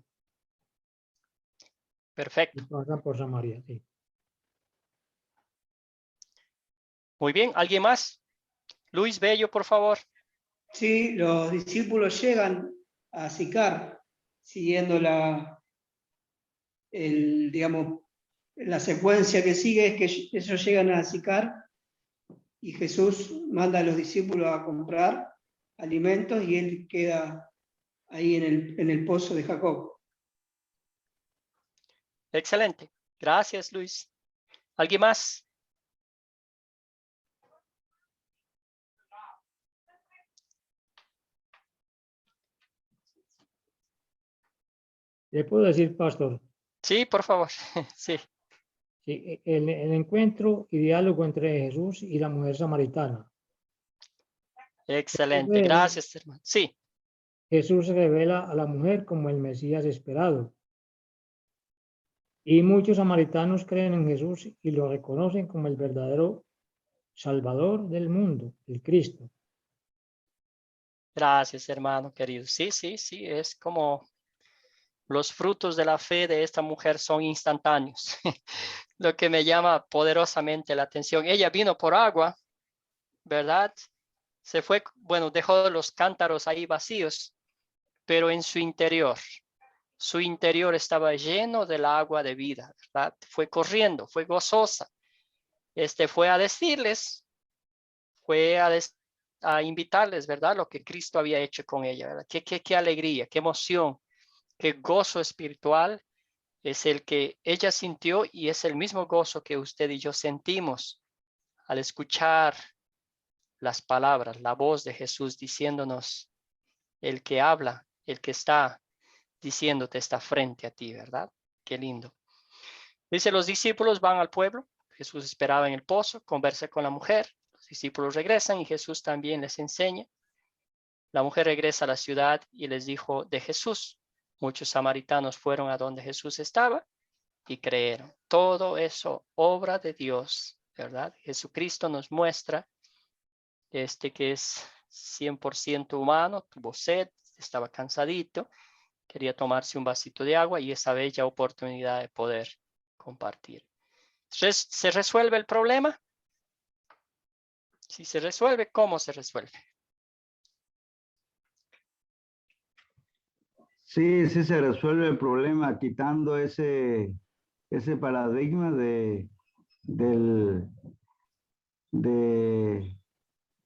Speaker 1: Perfecto.
Speaker 4: Y pasan por Samaria, sí.
Speaker 1: Muy bien. ¿Alguien más? Luis Bello, por favor.
Speaker 6: Sí, los discípulos llegan a Sicar, siguiendo digamos, la secuencia que sigue es que ellos llegan a Sicar y Jesús manda a los discípulos a comprar alimentos y él queda ahí en el pozo de Jacob.
Speaker 1: Excelente. Gracias, Luis. ¿Alguien más?
Speaker 4: ¿Le puedo decir, pastor?
Speaker 1: Sí, por favor. Sí.
Speaker 4: Sí, el encuentro y diálogo entre Jesús y la mujer samaritana.
Speaker 1: Excelente. Gracias, hermano. Sí.
Speaker 4: Jesús revela a la mujer como el Mesías esperado. Y muchos samaritanos creen en Jesús y lo reconocen como el verdadero Salvador del mundo, el Cristo.
Speaker 1: Gracias, hermano querido. Sí, sí, sí. Es como los frutos de la fe de esta mujer son instantáneos. Lo que me llama poderosamente la atención. Ella vino por agua, ¿verdad? Se fue, bueno, dejó los cántaros ahí vacíos, pero en su interior estaba lleno del agua de vida, ¿verdad? Fue corriendo, fue gozosa. Fue a decirles, fue a invitarles, ¿verdad? Lo que Cristo había hecho con ella, ¿verdad? Qué alegría, qué emoción, qué gozo espiritual es el que ella sintió y es el mismo gozo que usted y yo sentimos al escuchar las palabras, la voz de Jesús diciéndonos, el que habla, el que está diciéndote está frente a ti, ¿verdad? Qué lindo. Dice, los discípulos van al pueblo, Jesús esperaba en el pozo, conversa con la mujer, los discípulos regresan y Jesús también les enseña. La mujer regresa a la ciudad y les dijo de Jesús. Muchos samaritanos fueron a donde Jesús estaba y creyeron. Todo eso, obra de Dios, ¿verdad? Jesucristo nos muestra que es 100% humano, tuvo sed, estaba cansadito, quería tomarse un vasito de agua y esa bella oportunidad de poder compartir. ¿Se resuelve el problema? Si se resuelve, ¿cómo se resuelve?
Speaker 2: Sí, sí se resuelve el problema quitando ese paradigma de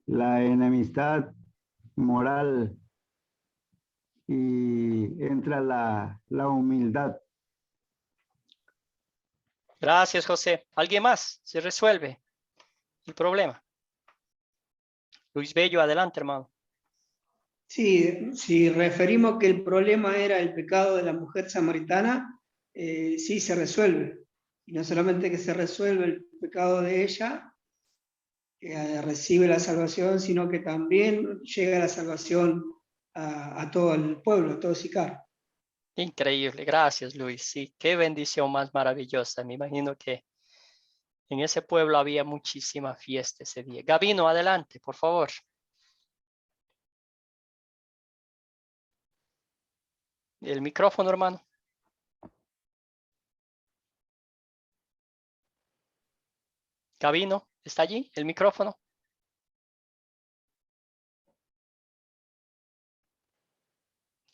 Speaker 2: la enemistad moral y entra la humildad.
Speaker 1: Gracias, José. ¿Alguien más? ¿Se resuelve el problema? Luis Bello, adelante, hermano.
Speaker 6: Sí, si referimos que el problema era el pecado de la mujer samaritana, sí se resuelve. Y no solamente que se resuelve el pecado de ella, que recibe la salvación, sino que también llega la salvación a todo el pueblo, a todo Sicar.
Speaker 1: Increíble, gracias, Luis. Sí, qué bendición más maravillosa. Me imagino que en ese pueblo había muchísima fiesta ese día. Gabino, adelante, por favor. El micrófono, hermano. Gabino, ¿está allí? El micrófono.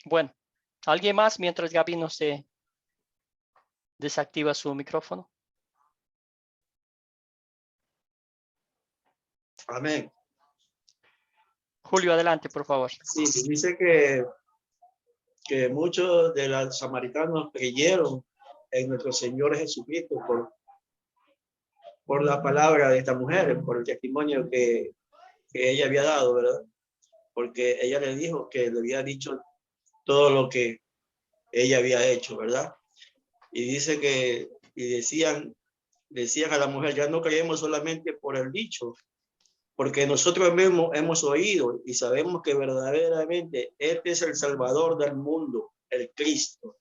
Speaker 1: Bueno, ¿alguien más mientras Gabino se desactiva su micrófono?
Speaker 7: Amén.
Speaker 1: Julio, adelante, por favor.
Speaker 7: Sí, dice que muchos de los samaritanos creyeron en nuestro Señor Jesucristo por la palabra de esta mujer, por el testimonio que ella había dado, ¿verdad? Porque ella le dijo que le había dicho todo lo que ella había hecho, ¿verdad? Y dice y decían a la mujer, ya no creemos solamente por el dicho, porque nosotros mismos hemos oído y sabemos que verdaderamente este es el Salvador del mundo, el Cristo.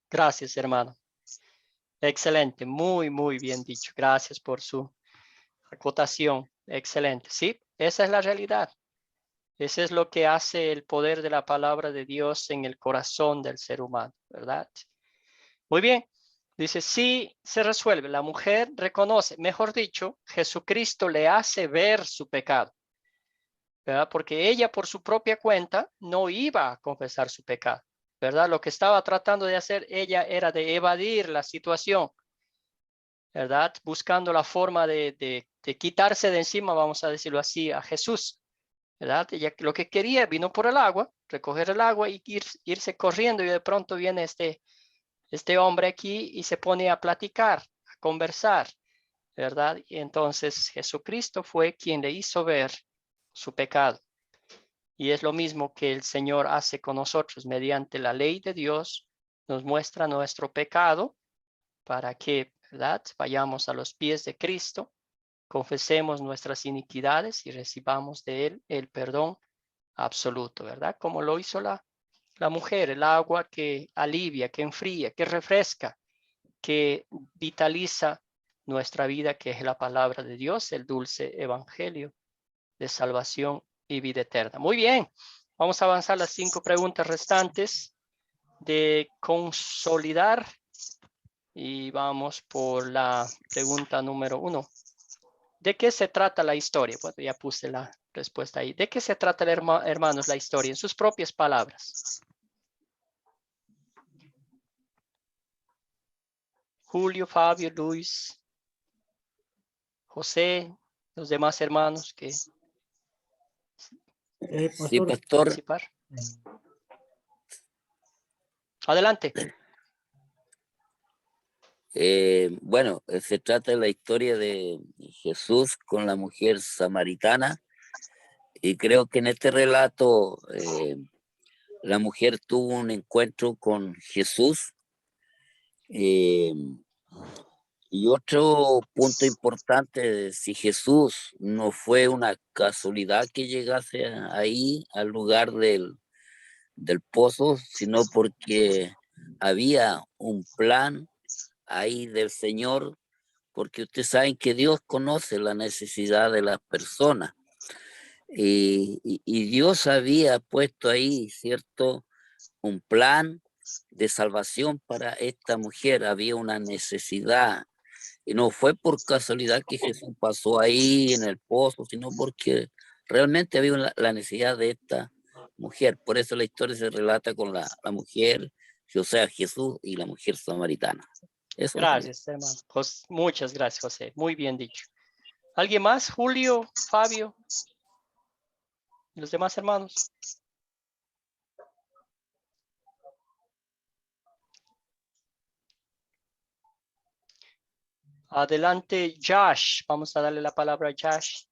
Speaker 1: Gracias, hermano. Excelente, muy, muy bien dicho. Gracias por su acotación. Excelente. Sí, esa es la realidad. Ese es lo que hace el poder de la palabra de Dios en el corazón del ser humano, ¿verdad? Muy bien. Dice, sí, se resuelve. La mujer reconoce, mejor dicho, Jesucristo le hace ver su pecado, ¿verdad? Porque ella por su propia cuenta no iba a confesar su pecado, ¿verdad? Lo que estaba tratando de hacer ella era de evadir la situación, ¿verdad? Buscando la forma de quitarse de encima, vamos a decirlo así, a Jesús, ¿verdad? Ella lo que quería, vino por el agua, recoger el agua y irse corriendo, y de pronto viene este hombre aquí y se pone a platicar, a conversar, ¿verdad? Y entonces Jesucristo fue quien le hizo ver su pecado. Y es lo mismo que el Señor hace con nosotros mediante la ley de Dios, nos muestra nuestro pecado para que, ¿verdad?, vayamos a los pies de Cristo, confesemos nuestras iniquidades y recibamos de Él el perdón absoluto, ¿verdad? Como lo hizo la mujer, el agua que alivia, que enfría, que refresca, que vitaliza nuestra vida, que es la palabra de Dios, el dulce evangelio de salvación y vida eterna. Muy bien, vamos a avanzar las 5 preguntas restantes de consolidar y vamos por la pregunta número 1. ¿De qué se trata la historia? Bueno, ya puse la respuesta ahí. ¿De qué se trata, hermanos, la historia? En sus propias palabras. Julio, Fabio, Luis, José, los demás hermanos que
Speaker 3: Sí, pastor.
Speaker 1: participar. Adelante.
Speaker 3: Bueno, se trata de la historia de Jesús con la mujer samaritana, y creo que en este relato la mujer tuvo un encuentro con Jesús Eh, y otro punto importante, si Jesús no fue una casualidad que llegase ahí al lugar del pozo, sino porque había un plan ahí del Señor, porque ustedes saben que Dios conoce la necesidad de las personas. Y Dios había puesto ahí, ¿cierto? Un plan de salvación para esta mujer. Había una necesidad. Y no fue por casualidad que Jesús pasó ahí en el pozo, sino porque realmente había la necesidad de esta mujer. Por eso la historia se relata con la mujer, o sea, Jesús y la mujer samaritana. Eso es.
Speaker 1: Gracias, hermano. Muchas gracias, José. Muy bien dicho. ¿Alguien más? Julio, Fabio, y los demás hermanos. Adelante, Josh. Vamos a darle la palabra a Josh.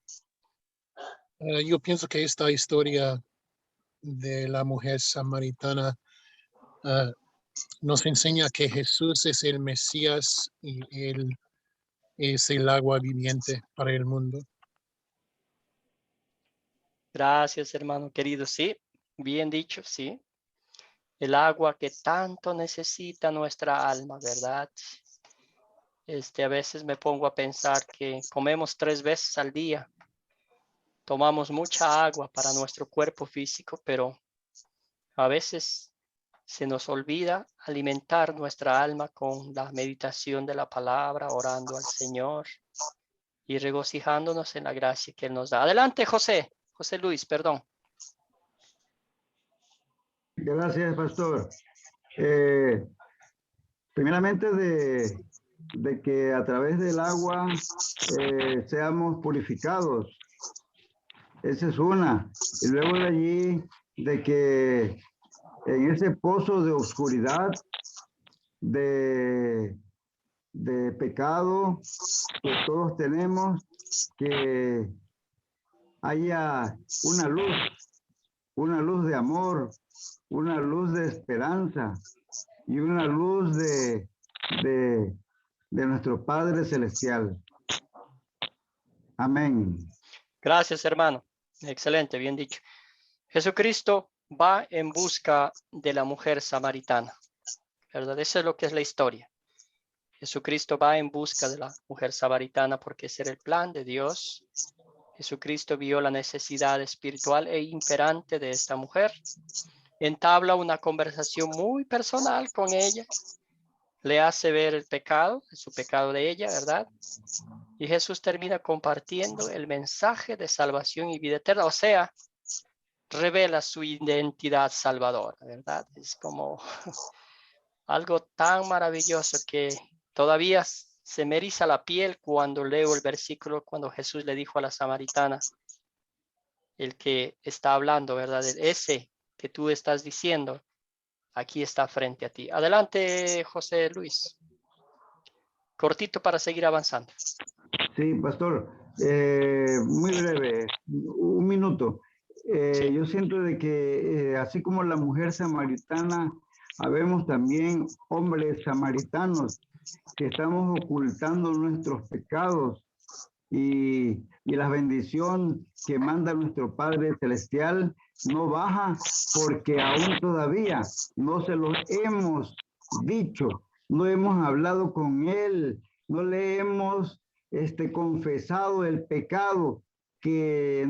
Speaker 9: Yo pienso que esta historia de la mujer samaritana nos enseña que Jesús es el Mesías y Él es el agua viviente para el mundo.
Speaker 1: Gracias, hermano querido. Sí, bien dicho, sí. El agua que tanto necesita nuestra alma, ¿verdad? A veces me pongo a pensar que comemos 3 veces al día. Tomamos mucha agua para nuestro cuerpo físico, pero a veces se nos olvida alimentar nuestra alma con la meditación de la palabra, orando al Señor y regocijándonos en la gracia que Él nos da. Adelante, José Luis, perdón.
Speaker 2: Gracias, pastor. Primeramente de que a través del agua seamos purificados. Esa es una. Y luego de allí, de que en ese pozo de oscuridad, de pecado que todos tenemos, que haya una luz de amor, una luz de esperanza y una luz de nuestro Padre Celestial. Amén.
Speaker 1: Gracias, hermano. Excelente, bien dicho. Jesucristo va en busca de la mujer samaritana, ¿verdad? Eso es lo que es la historia. Jesucristo va en busca de la mujer samaritana porque ese era el plan de Dios. Jesucristo vio la necesidad espiritual e imperante de esta mujer. Entabla una conversación muy personal con ella. Le hace ver el pecado, su pecado de ella, ¿verdad? Y Jesús termina compartiendo el mensaje de salvación y vida eterna. O sea, revela su identidad salvadora, ¿verdad? Es como algo tan maravilloso que todavía se me eriza la piel cuando leo el versículo, cuando Jesús le dijo a la samaritana, el que está hablando, ¿verdad? Ese que tú estás diciendo, aquí está frente a ti. Adelante, José Luis. Cortito para seguir avanzando.
Speaker 2: Sí, pastor. Muy breve, un minuto.
Speaker 1: Sí.
Speaker 2: Yo siento de que así como la mujer samaritana, habemos también hombres samaritanos que estamos ocultando nuestros pecados y la bendición que manda nuestro Padre Celestial no baja porque aún todavía no se los hemos dicho, no hemos hablado con Él, no le hemos confesado el pecado que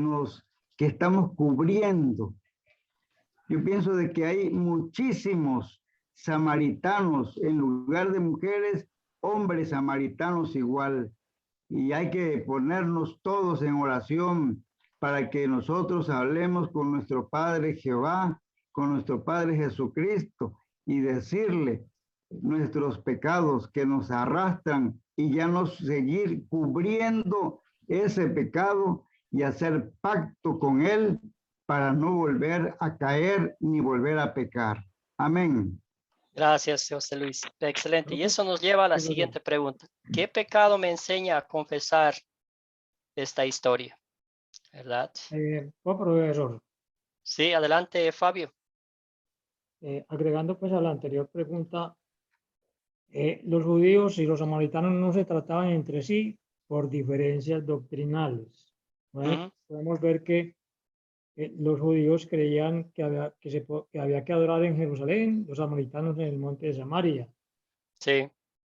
Speaker 2: estamos cubriendo. Yo pienso de que hay muchísimos samaritanos en lugar de mujeres, hombres samaritanos igual. Y hay que ponernos todos en oración para que nosotros hablemos con nuestro Padre Jehová, con nuestro Padre Jesucristo y decirle nuestros pecados que nos arrastran y ya no seguir cubriendo ese pecado y hacer pacto con Él para no volver a caer ni volver a pecar. Amén.
Speaker 1: Gracias, José Luis. Excelente. Y eso nos lleva a la siguiente pregunta. ¿Qué pecado me enseña a confesar esta historia? ¿Verdad?
Speaker 4: Profesor,
Speaker 1: Sí, adelante, Fabio.
Speaker 4: agregando pues a la anterior pregunta, Los judíos y los samaritanos no se trataban entre sí por diferencias doctrinales. ¿Vale?
Speaker 1: Ujú.
Speaker 4: Podemos ver que los judíos creían que había que adorar en Jerusalén, los samaritanos en el monte de Samaria,
Speaker 1: Sí,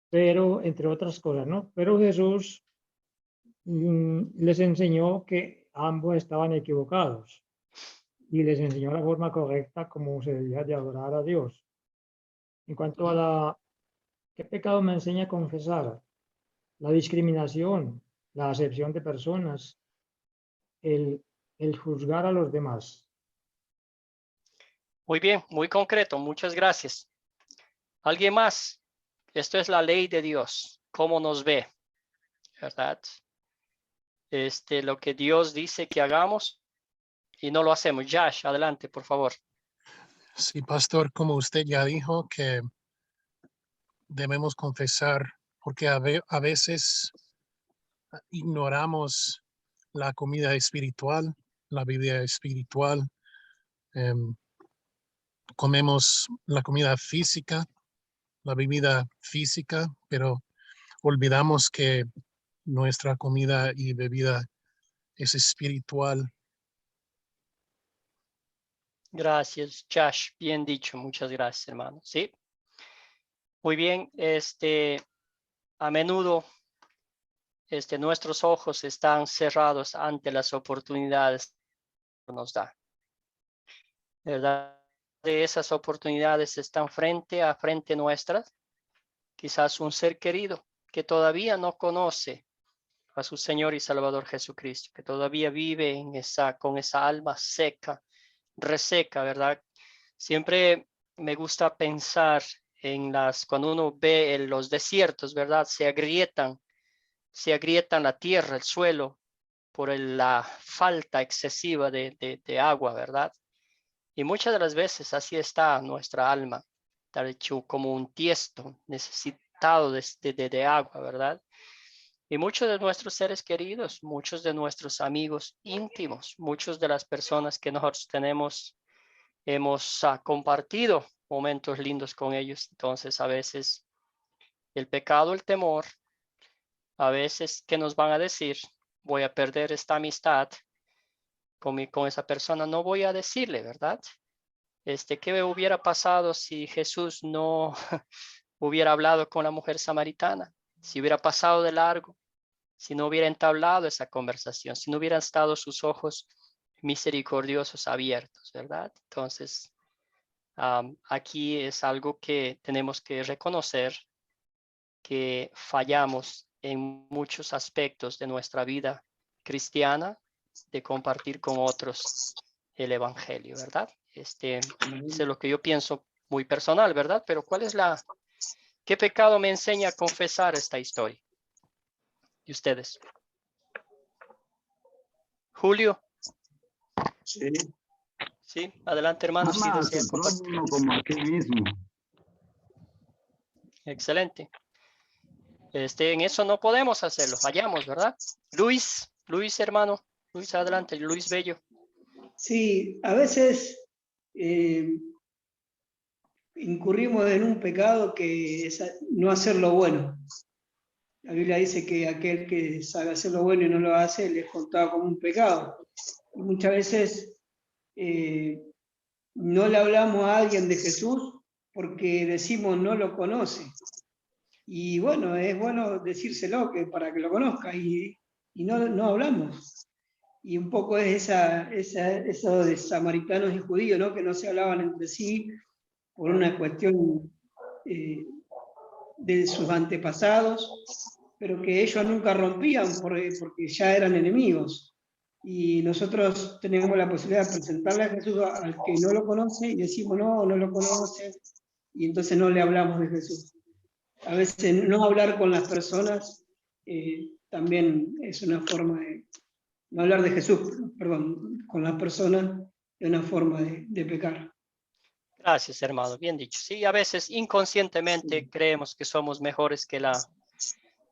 Speaker 4: pero entre otras cosas, ¿no? Pero Jesús les enseñó que ambos estaban equivocados y les enseñó la forma correcta como se debía de adorar a Dios. En cuanto a ¿qué pecado me enseña a confesar? La discriminación, la acepción de personas, el juzgar a los demás.
Speaker 1: muy bien, muy concreto. Muchas gracias. ¿Alguien más? Esto es la ley de Dios. ¿Cómo nos ve? ¿Verdad? Lo que Dios dice que hagamos y no lo hacemos. Josh, adelante, por favor.
Speaker 9: Sí, pastor, como usted ya dijo, que debemos confesar, porque a veces ignoramos la comida espiritual, la vida espiritual, em, comemos la comida física, la bebida física, pero olvidamos que nuestra comida y bebida es espiritual.
Speaker 1: Gracias, Josh. Bien dicho. Muchas gracias, hermano. Sí. Muy bien. A menudo nuestros ojos están cerrados ante las oportunidades que nos da. ¿Verdad? De esas oportunidades están frente a frente nuestras. Quizás un ser querido que todavía no conoce a su Señor y Salvador Jesucristo, que todavía vive con esa alma seca, reseca, ¿verdad? Siempre me gusta pensar cuando uno ve en los desiertos, ¿verdad? Se agrietan la tierra, el suelo, por la falta excesiva de agua, ¿verdad? Y muchas de las veces así está nuestra alma, tal hecho como un tiesto necesitado de agua, ¿verdad? Y muchos de nuestros seres queridos, muchos de nuestros amigos íntimos, muchas de las personas que nosotros hemos compartido momentos lindos con ellos. Entonces, a veces el pecado, el temor, a veces, ¿qué nos van a decir? Voy a perder esta amistad con esa persona, no voy a decirle, ¿verdad? ¿Qué hubiera pasado si Jesús no hubiera hablado con la mujer samaritana? Si hubiera pasado de largo, si no hubiera entablado esa conversación, si no hubieran estado sus ojos misericordiosos abiertos, ¿verdad? Entonces, aquí es algo que tenemos que reconocer, que fallamos en muchos aspectos de nuestra vida cristiana, de compartir con otros el evangelio, ¿verdad? Es lo que yo pienso muy personal, ¿verdad? Pero ¿qué pecado me enseña a confesar esta historia? ¿Y ustedes? Julio.
Speaker 7: Sí.
Speaker 1: Sí, adelante, hermano, si
Speaker 2: Ama a
Speaker 1: desea
Speaker 2: su
Speaker 1: compartir.
Speaker 2: prójimo como a ti mismo.
Speaker 1: Excelente. En eso no podemos hacerlo, fallamos, ¿verdad? Luis, hermano, Luis, adelante, Luis Bello.
Speaker 6: Sí, a veces incurrimos en un pecado que es no hacer lo bueno. La Biblia dice que aquel que sabe hacer lo bueno y no lo hace, le es contado como un pecado. Y muchas veces no le hablamos a alguien de Jesús porque decimos no lo conoce. Y bueno, es bueno decírselo para que lo conozca y no hablamos. Y un poco es eso de samaritanos y judíos, ¿no? Que no se hablaban entre sí por una cuestión de sus antepasados, pero que ellos nunca rompían porque ya eran enemigos. Y nosotros tenemos la posibilidad de presentarle a Jesús al que no lo conoce y decimos no lo conoce, y entonces no le hablamos de Jesús. A veces no hablar con las personas también es una forma de no hablar de Jesús, perdón, con las personas es una forma de pecar.
Speaker 1: Gracias, hermano, bien dicho. Sí, a veces inconscientemente creemos que somos mejores que la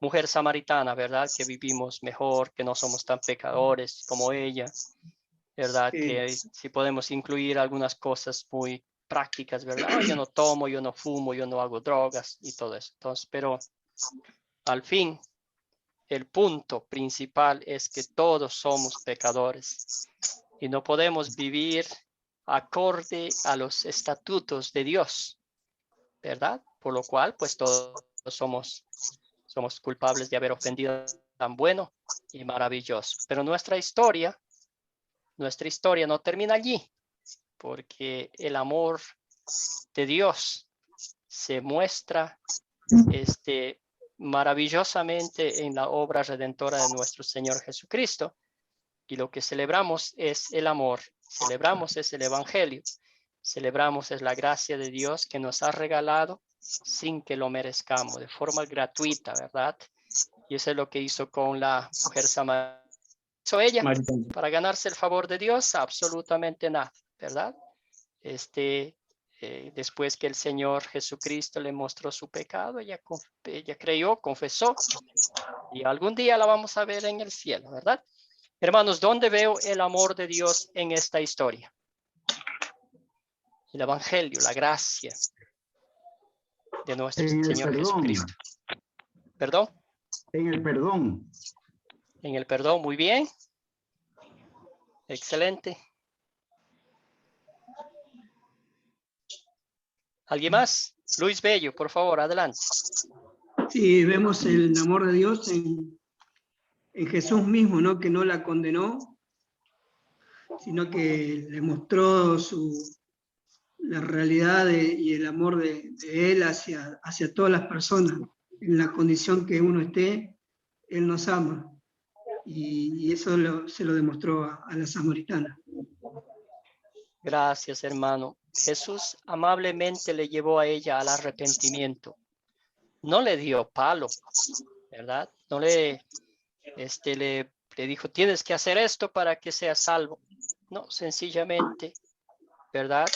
Speaker 1: mujer samaritana, ¿verdad? Que vivimos mejor, que no somos tan pecadores como ella, ¿verdad? Que si podemos incluir algunas cosas muy prácticas, ¿verdad? Yo no tomo, yo no fumo, yo no hago drogas y todo eso. Entonces, pero al fin, el punto principal es que todos somos pecadores y no podemos vivir acorde a los estatutos de Dios, ¿verdad? Por lo cual, pues todos somos culpables de haber ofendido tan bueno y maravilloso. Pero nuestra historia no termina allí, porque el amor de Dios se muestra maravillosamente en la obra redentora de nuestro Señor Jesucristo. Y lo que celebramos es el amor, celebramos es el evangelio, celebramos es la gracia de Dios que nos ha regalado sin que lo merezcamos, de forma gratuita, ¿verdad? Y eso es lo que hizo con la mujer samaritana. ¿Hizo ella para ganarse el favor de Dios? Absolutamente nada, ¿verdad? Después que el Señor Jesucristo le mostró su pecado, ella creyó, confesó, y algún día la vamos a ver en el cielo, ¿verdad? Hermanos, ¿dónde veo el amor de Dios en esta historia? El evangelio, la gracia de nuestro Señor Jesucristo. ¿Perdón?
Speaker 2: En el perdón.
Speaker 1: En el perdón, muy bien. Excelente. ¿Alguien más? Luis Bello, por favor, adelante.
Speaker 6: Sí, vemos el amor de Dios en Jesús mismo, ¿no? Que no la condenó, sino que le mostró la realidad y el amor de Él hacia todas las personas. En la condición que uno esté, Él nos ama. Y eso se lo demostró a la samaritana.
Speaker 1: Gracias, hermano. Jesús amablemente le llevó a ella al arrepentimiento. No le dio palo, ¿verdad? No le dijo, tienes que hacer esto para que seas salvo. No, sencillamente, ¿verdad?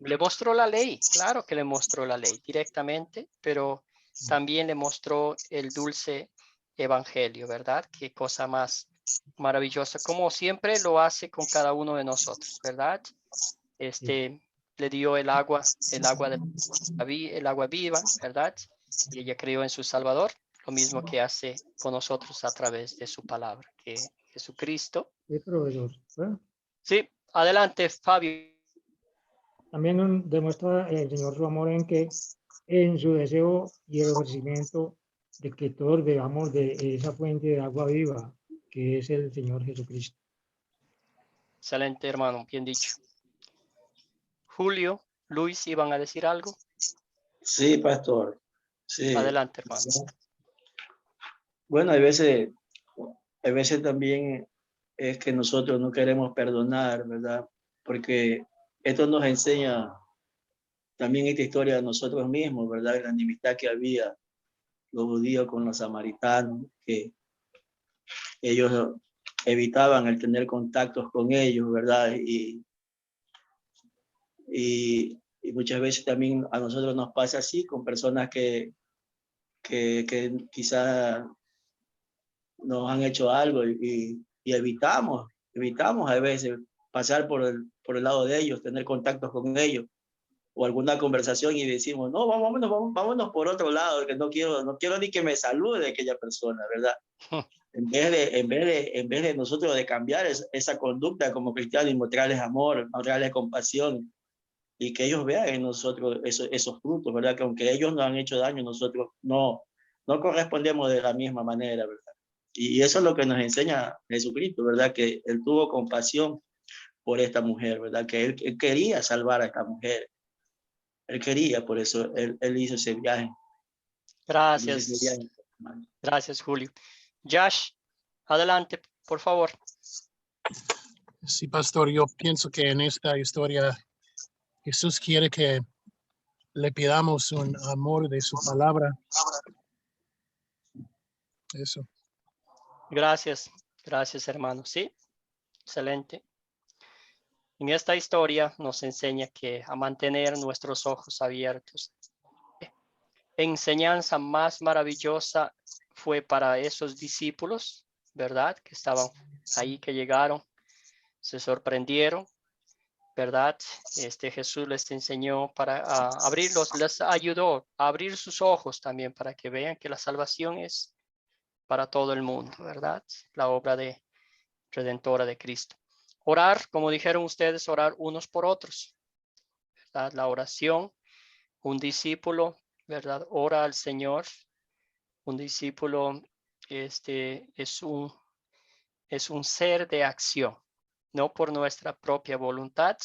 Speaker 1: Le mostró la ley, claro que le mostró la ley directamente, pero también le mostró el dulce evangelio, ¿verdad? Qué cosa más maravillosa, como siempre lo hace con cada uno de nosotros, ¿verdad? Le dio el agua viva, ¿verdad? Y ella creyó en su Salvador, lo mismo que hace con nosotros a través de su palabra, que Jesucristo.
Speaker 4: Sí, profesor.
Speaker 1: Sí, adelante, Fabio.
Speaker 4: También demuestra el Señor su amor en su deseo y el ofrecimiento de que todos bebamos de esa fuente de agua viva, que es el Señor Jesucristo.
Speaker 1: Excelente, hermano, bien dicho. Julio, Luis, ¿iban a decir algo?
Speaker 7: Sí, pastor. Sí.
Speaker 1: Adelante, hermano.
Speaker 7: Bueno, hay veces también es que nosotros no queremos perdonar, ¿verdad? Porque esto nos enseña también esta historia de nosotros mismos, ¿verdad? La enemistad que había los judíos con los samaritanos, que ellos evitaban el tener contactos con ellos, ¿verdad? Y muchas veces también a nosotros nos pasa así con personas que quizás nos han hecho algo y evitamos a veces pasar por el lado de ellos, tener contactos con ellos o alguna conversación y decimos, no, vámonos por otro lado, que no quiero ni que me salude aquella persona, ¿verdad? En vez de nosotros de cambiar esa conducta como cristianos y mostrarles amor, mostrarles compasión y que ellos vean en nosotros esos frutos, ¿verdad? Que aunque ellos nos han hecho daño, nosotros no correspondemos de la misma manera, ¿verdad? Y eso es lo que nos enseña Jesucristo, ¿verdad? Que Él tuvo compasión por esta mujer, ¿verdad? Que él quería salvar a esta mujer. Él quería, por eso Él hizo ese viaje.
Speaker 1: Gracias. Gracias, Julio. Josh, adelante, por favor.
Speaker 9: Sí, pastor, yo pienso que en esta historia Jesús quiere que le pidamos un amor de su palabra. Eso.
Speaker 1: Gracias, hermano. Sí, excelente. En esta historia nos enseña que a mantener nuestros ojos abiertos. Enseñanza más maravillosa fue para esos discípulos, ¿verdad? Que estaban ahí, que llegaron, se sorprendieron ¿verdad? Jesús les enseñó para abrirlos, les ayudó a abrir sus ojos también para que vean que la salvación es para todo el mundo, ¿verdad? La obra de redentora de Cristo. Orar, como dijeron ustedes, orar unos por otros, ¿verdad? La oración, un discípulo, ¿verdad? Ora al Señor. Un discípulo es un ser de acción, no por nuestra propia voluntad,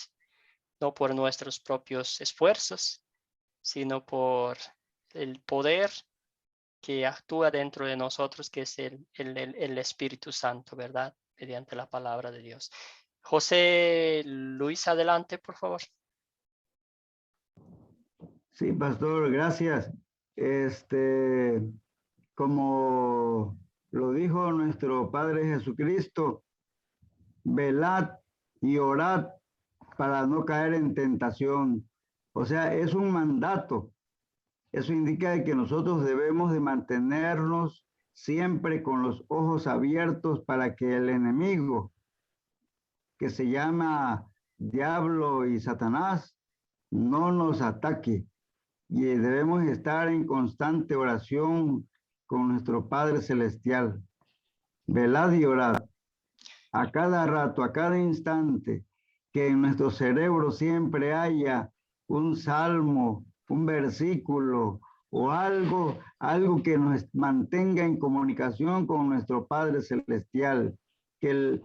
Speaker 1: no por nuestros propios esfuerzos, sino por el poder que actúa dentro de nosotros, que es el Espíritu Santo, ¿verdad? Mediante la palabra de Dios. José Luis, adelante, por favor.
Speaker 2: Sí, pastor, gracias. Como lo dijo nuestro Padre Jesucristo, velad y orad para no caer en tentación. O sea, es un mandato. Eso indica que nosotros debemos de mantenernos siempre con los ojos abiertos para que el enemigo, que se llama diablo y Satanás, no nos ataque. Y debemos estar en constante oración con nuestro Padre Celestial. Velad y orad a cada rato, a cada instante, que en nuestro cerebro siempre haya un salmo, un versículo o algo que nos mantenga en comunicación con nuestro Padre Celestial, que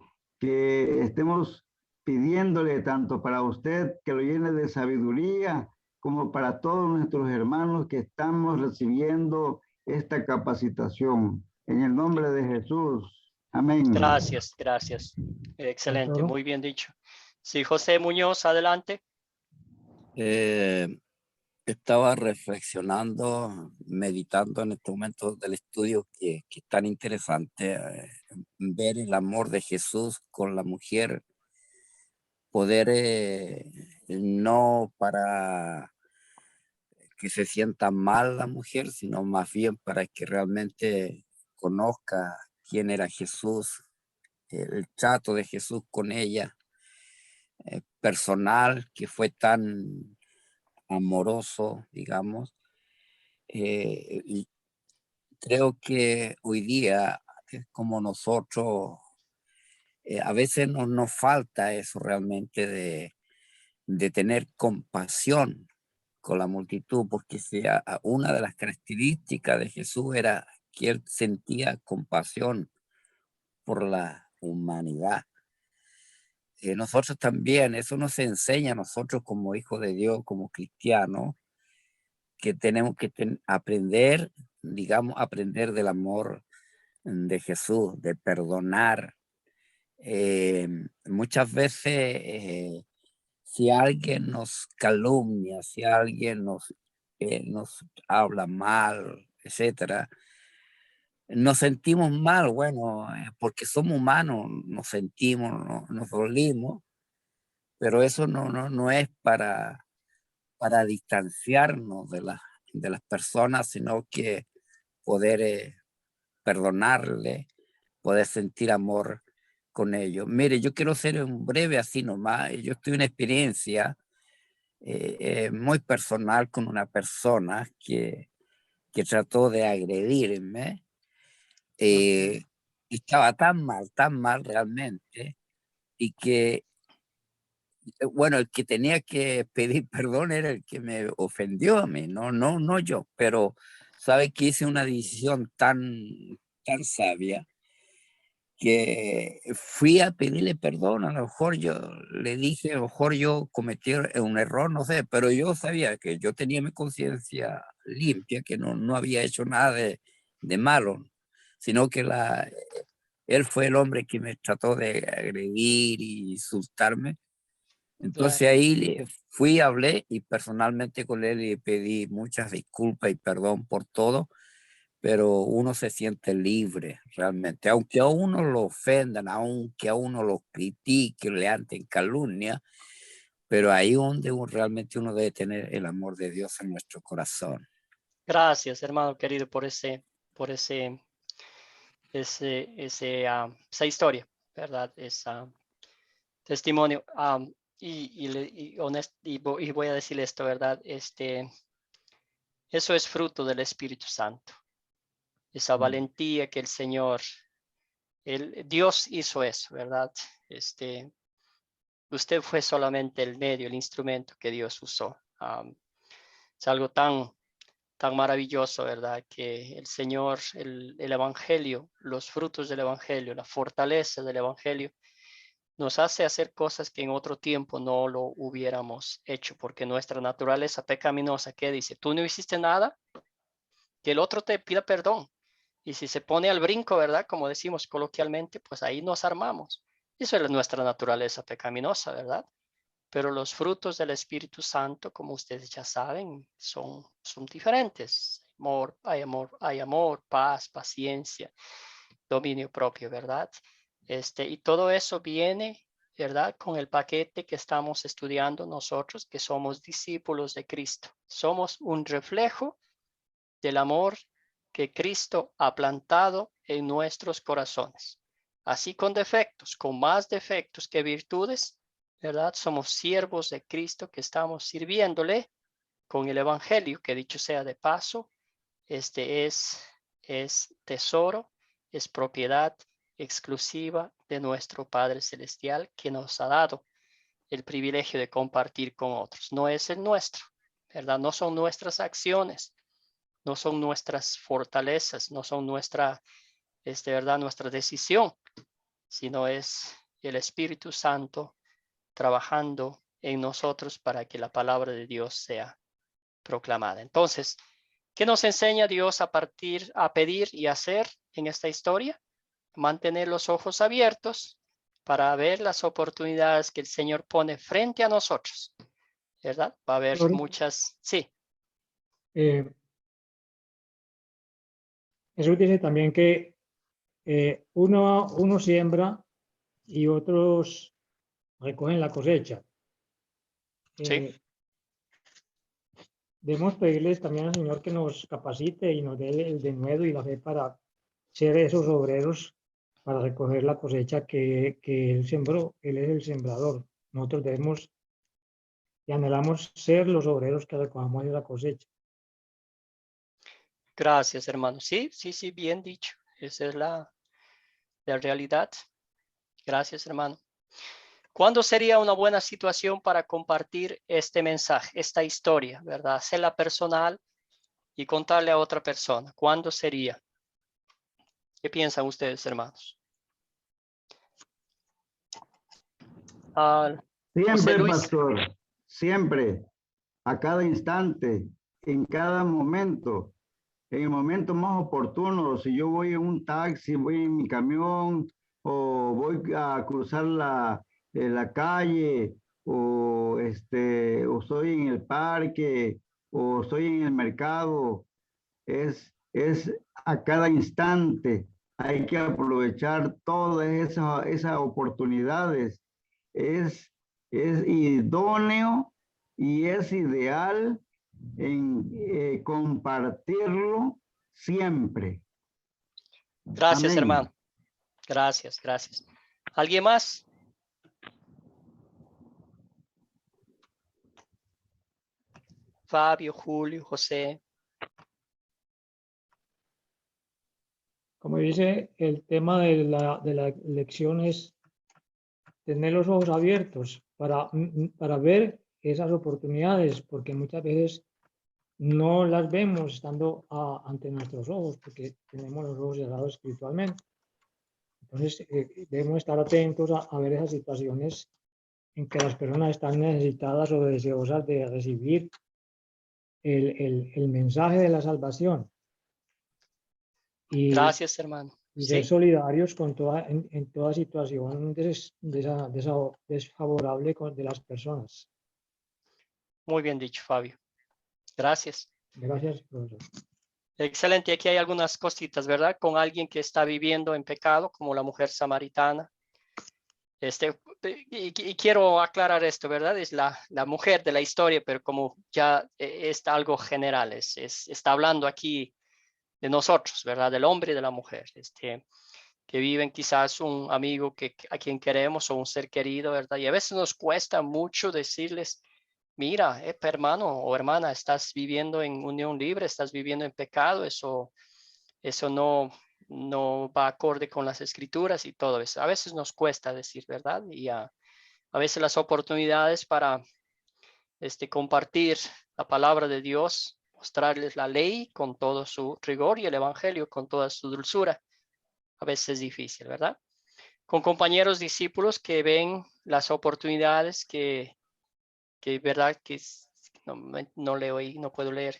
Speaker 2: estemos pidiéndole tanto para usted que lo llene de sabiduría, como para todos nuestros hermanos que estamos recibiendo esta capacitación. En el nombre de Jesús. Amén.
Speaker 1: Gracias, gracias. Excelente,
Speaker 4: Pastor.
Speaker 1: muy bien dicho. Sí, José Muñoz, adelante.
Speaker 3: Estaba reflexionando, meditando en este momento del estudio que es tan interesante, ver el amor de Jesús con la mujer, poder no para que se sienta mal la mujer, sino más bien para que realmente conozca quién era Jesús, el trato de Jesús con ella, personal, que fue tan amoroso, digamos. Y creo que hoy día, como nosotros, a veces nos falta eso realmente de tener compasión con la multitud, porque una de las características de Jesús era que él sentía compasión por la humanidad. Nosotros también, eso nos enseña a nosotros como hijos de Dios, como cristianos, que tenemos que aprender, digamos, aprender del amor de Jesús, de perdonar. Muchas veces, si alguien nos calumnia, si alguien nos habla mal, etcétera, nos sentimos mal, bueno, porque somos humanos, nos sentimos, nos dolimos, pero eso no es para distanciarnos de las personas, sino que poder perdonarle, poder sentir amor con ellos. Mire, yo quiero ser un breve así nomás. Yo tuve una experiencia muy personal con una persona que trató de agredirme. Y estaba tan mal realmente, y que, bueno, el que tenía que pedir perdón era el que me ofendió a mí, no yo, pero sabe que hice una decisión tan sabia que fui a pedirle perdón. A lo mejor yo le dije, a lo mejor yo cometí un error, no sé, pero yo sabía que yo tenía mi conciencia limpia, que no había hecho nada de malo, sino que él fue el hombre que me trató de agredir y insultarme. Entonces
Speaker 1: Claro.
Speaker 3: ahí fui, hablé y personalmente con él le pedí muchas disculpas y perdón por todo, pero uno se siente libre realmente, aunque a uno lo ofendan, aunque a uno lo critiquen, le anden calumnia, pero ahí donde realmente uno debe tener el amor de Dios en nuestro corazón.
Speaker 1: Gracias, hermano querido, por esa historia, ¿verdad? Ese testimonio. y voy a decirle esto, ¿verdad? Eso es fruto del Espíritu Santo. Esa valentía que el Señor, Dios hizo eso, ¿verdad? Usted fue solamente el medio, el instrumento que Dios usó. Es algo tan maravilloso, ¿verdad? Que el Señor, el Evangelio, los frutos del Evangelio, la fortaleza del Evangelio, nos hace hacer cosas que en otro tiempo no lo hubiéramos hecho, porque nuestra naturaleza pecaminosa, ¿qué dice? Tú no hiciste nada, que el otro te pida perdón. Y si se pone al brinco, ¿verdad? Como decimos coloquialmente, pues ahí nos armamos. Eso es nuestra naturaleza pecaminosa, ¿verdad? Pero los frutos del Espíritu Santo, como ustedes ya saben, son diferentes. Hay amor, paz, paciencia, dominio propio, ¿verdad? Y todo eso viene, ¿verdad? Con el paquete que estamos estudiando nosotros, que somos discípulos de Cristo. Somos un reflejo del amor que Cristo ha plantado en nuestros corazones. Así con defectos, con más defectos que virtudes, ¿verdad? Somos siervos de Cristo que estamos sirviéndole con el Evangelio, que dicho sea de paso, es tesoro, es propiedad exclusiva de nuestro Padre Celestial que nos ha dado el privilegio de compartir con otros. No es el nuestro, ¿verdad? No son nuestras acciones, no son nuestras fortalezas, no son ¿verdad? Nuestra decisión, sino es el Espíritu Santo trabajando en nosotros para que la palabra de Dios sea proclamada. Entonces, ¿qué nos enseña Dios a pedir y hacer en esta historia? Mantener los ojos abiertos para ver las oportunidades que el Señor pone frente a nosotros, ¿verdad? Va a haber muchas, sí.
Speaker 4: Eso dice también que uno siembra y otros recogen la cosecha.
Speaker 1: Sí.
Speaker 4: Debemos pedirles también al Señor que nos capacite y nos dé el denuedo y la fe para ser esos obreros para recoger la cosecha que Él sembró. Él es el sembrador. Nosotros debemos y anhelamos ser los obreros que recogamos la cosecha.
Speaker 1: Gracias, hermano. Sí, bien dicho. Esa es la realidad. Gracias, hermano. ¿Cuándo sería una buena situación para compartir este mensaje, esta historia, verdad? Hacerla personal y contarle a otra persona. ¿Cuándo sería? ¿Qué piensan ustedes, hermanos? José
Speaker 2: Siempre,
Speaker 1: Luis.
Speaker 2: pastor, siempre, a cada instante, en cada momento, en el momento más oportuno. Si yo voy en un taxi, voy en mi camión, o voy a cruzar la calle, o estoy en el parque, o estoy en el mercado, es a cada instante. Hay que aprovechar todas esas oportunidades. Es idóneo y es ideal en compartirlo siempre.
Speaker 1: Gracias,
Speaker 2: Amén.
Speaker 1: hermano. Gracias. ¿Alguien más? Fabio, Julio, José.
Speaker 4: Como dice, el tema de la lección es tener los ojos abiertos para ver esas oportunidades, porque muchas veces no las vemos estando ante nuestros ojos, porque tenemos los ojos cerrados espiritualmente. Entonces, debemos estar atentos a ver esas situaciones en que las personas están necesitadas o deseosas de recibir el mensaje de la salvación. Y,
Speaker 1: Gracias, hermano.
Speaker 4: y ser solidarios con en toda situación desfavorable de las personas.
Speaker 1: Muy bien dicho, Fabio. Gracias.
Speaker 4: Gracias, profesor.
Speaker 1: Excelente. Aquí hay algunas cositas, ¿verdad? Con alguien que está viviendo en pecado, como la mujer samaritana. Y quiero aclarar esto, ¿verdad? Es la mujer de la historia, pero como ya es algo general, está hablando aquí de nosotros, ¿verdad? Del hombre y de la mujer, que viven quizás un amigo a quien queremos o un ser querido, ¿verdad? Y a veces nos cuesta mucho decirles, mira, hermano o hermana, estás viviendo en unión libre, estás viviendo en pecado, eso no va acorde con las escrituras y todo eso. A veces nos cuesta decir, ¿verdad? Y a veces las oportunidades para compartir la palabra de Dios, mostrarles la ley con todo su rigor y el evangelio con toda su dulzura, a veces es difícil, ¿verdad? Con compañeros discípulos que ven las oportunidades que verdad que no leo y no puedo leer.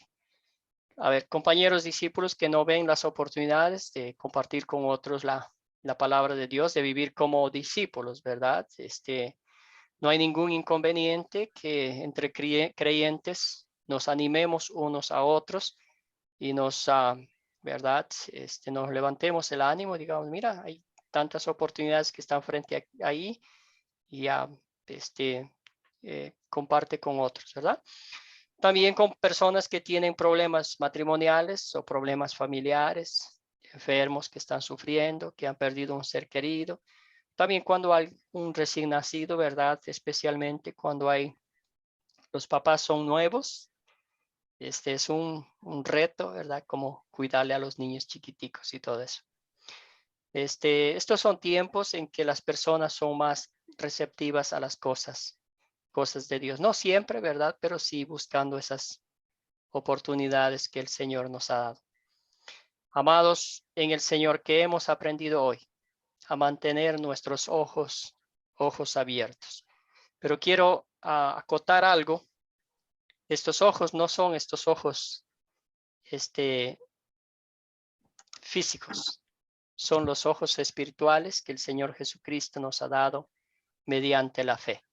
Speaker 1: A ver, compañeros discípulos que no ven las oportunidades de compartir con otros la palabra de Dios, de vivir como discípulos, ¿verdad? No hay ningún inconveniente que entre creyentes nos animemos unos a otros y nos, ¿verdad? Nos levantemos el ánimo, digamos, mira, hay tantas oportunidades que están frente ahí y comparte con otros, ¿verdad? También con personas que tienen problemas matrimoniales o problemas familiares, enfermos que están sufriendo, que han perdido un ser querido. También cuando hay un recién nacido, ¿verdad? Especialmente cuando los papás son nuevos. Es un reto, ¿verdad? Como cuidarle a los niños chiquiticos y todo eso. Estos son tiempos en que las personas son más receptivas a las cosas de Dios. No siempre, ¿verdad? Pero sí buscando esas oportunidades que el Señor nos ha dado. Amados en el Señor, que hemos aprendido hoy a mantener nuestros ojos abiertos. Pero quiero acotar algo. Estos ojos no son estos ojos físicos. Son los ojos espirituales que el Señor Jesucristo nos ha dado mediante la fe.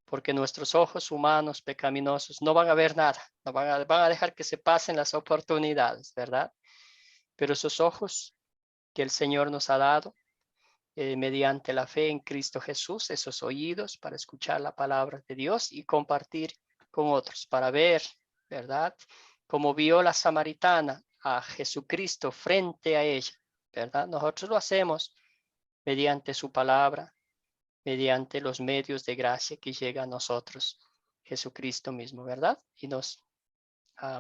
Speaker 1: Porque nuestros ojos humanos pecaminosos no van a ver nada, no van a dejar que se pasen las oportunidades, ¿verdad? Pero esos ojos que el Señor nos ha dado mediante la fe en Cristo Jesús, esos oídos para escuchar la palabra de Dios y compartir con otros, para ver, ¿verdad? Como vio la samaritana a Jesucristo frente a ella, ¿verdad? Nosotros lo hacemos mediante su palabra, mediante los medios de gracia que llega a nosotros, Jesucristo mismo, ¿verdad? Y nos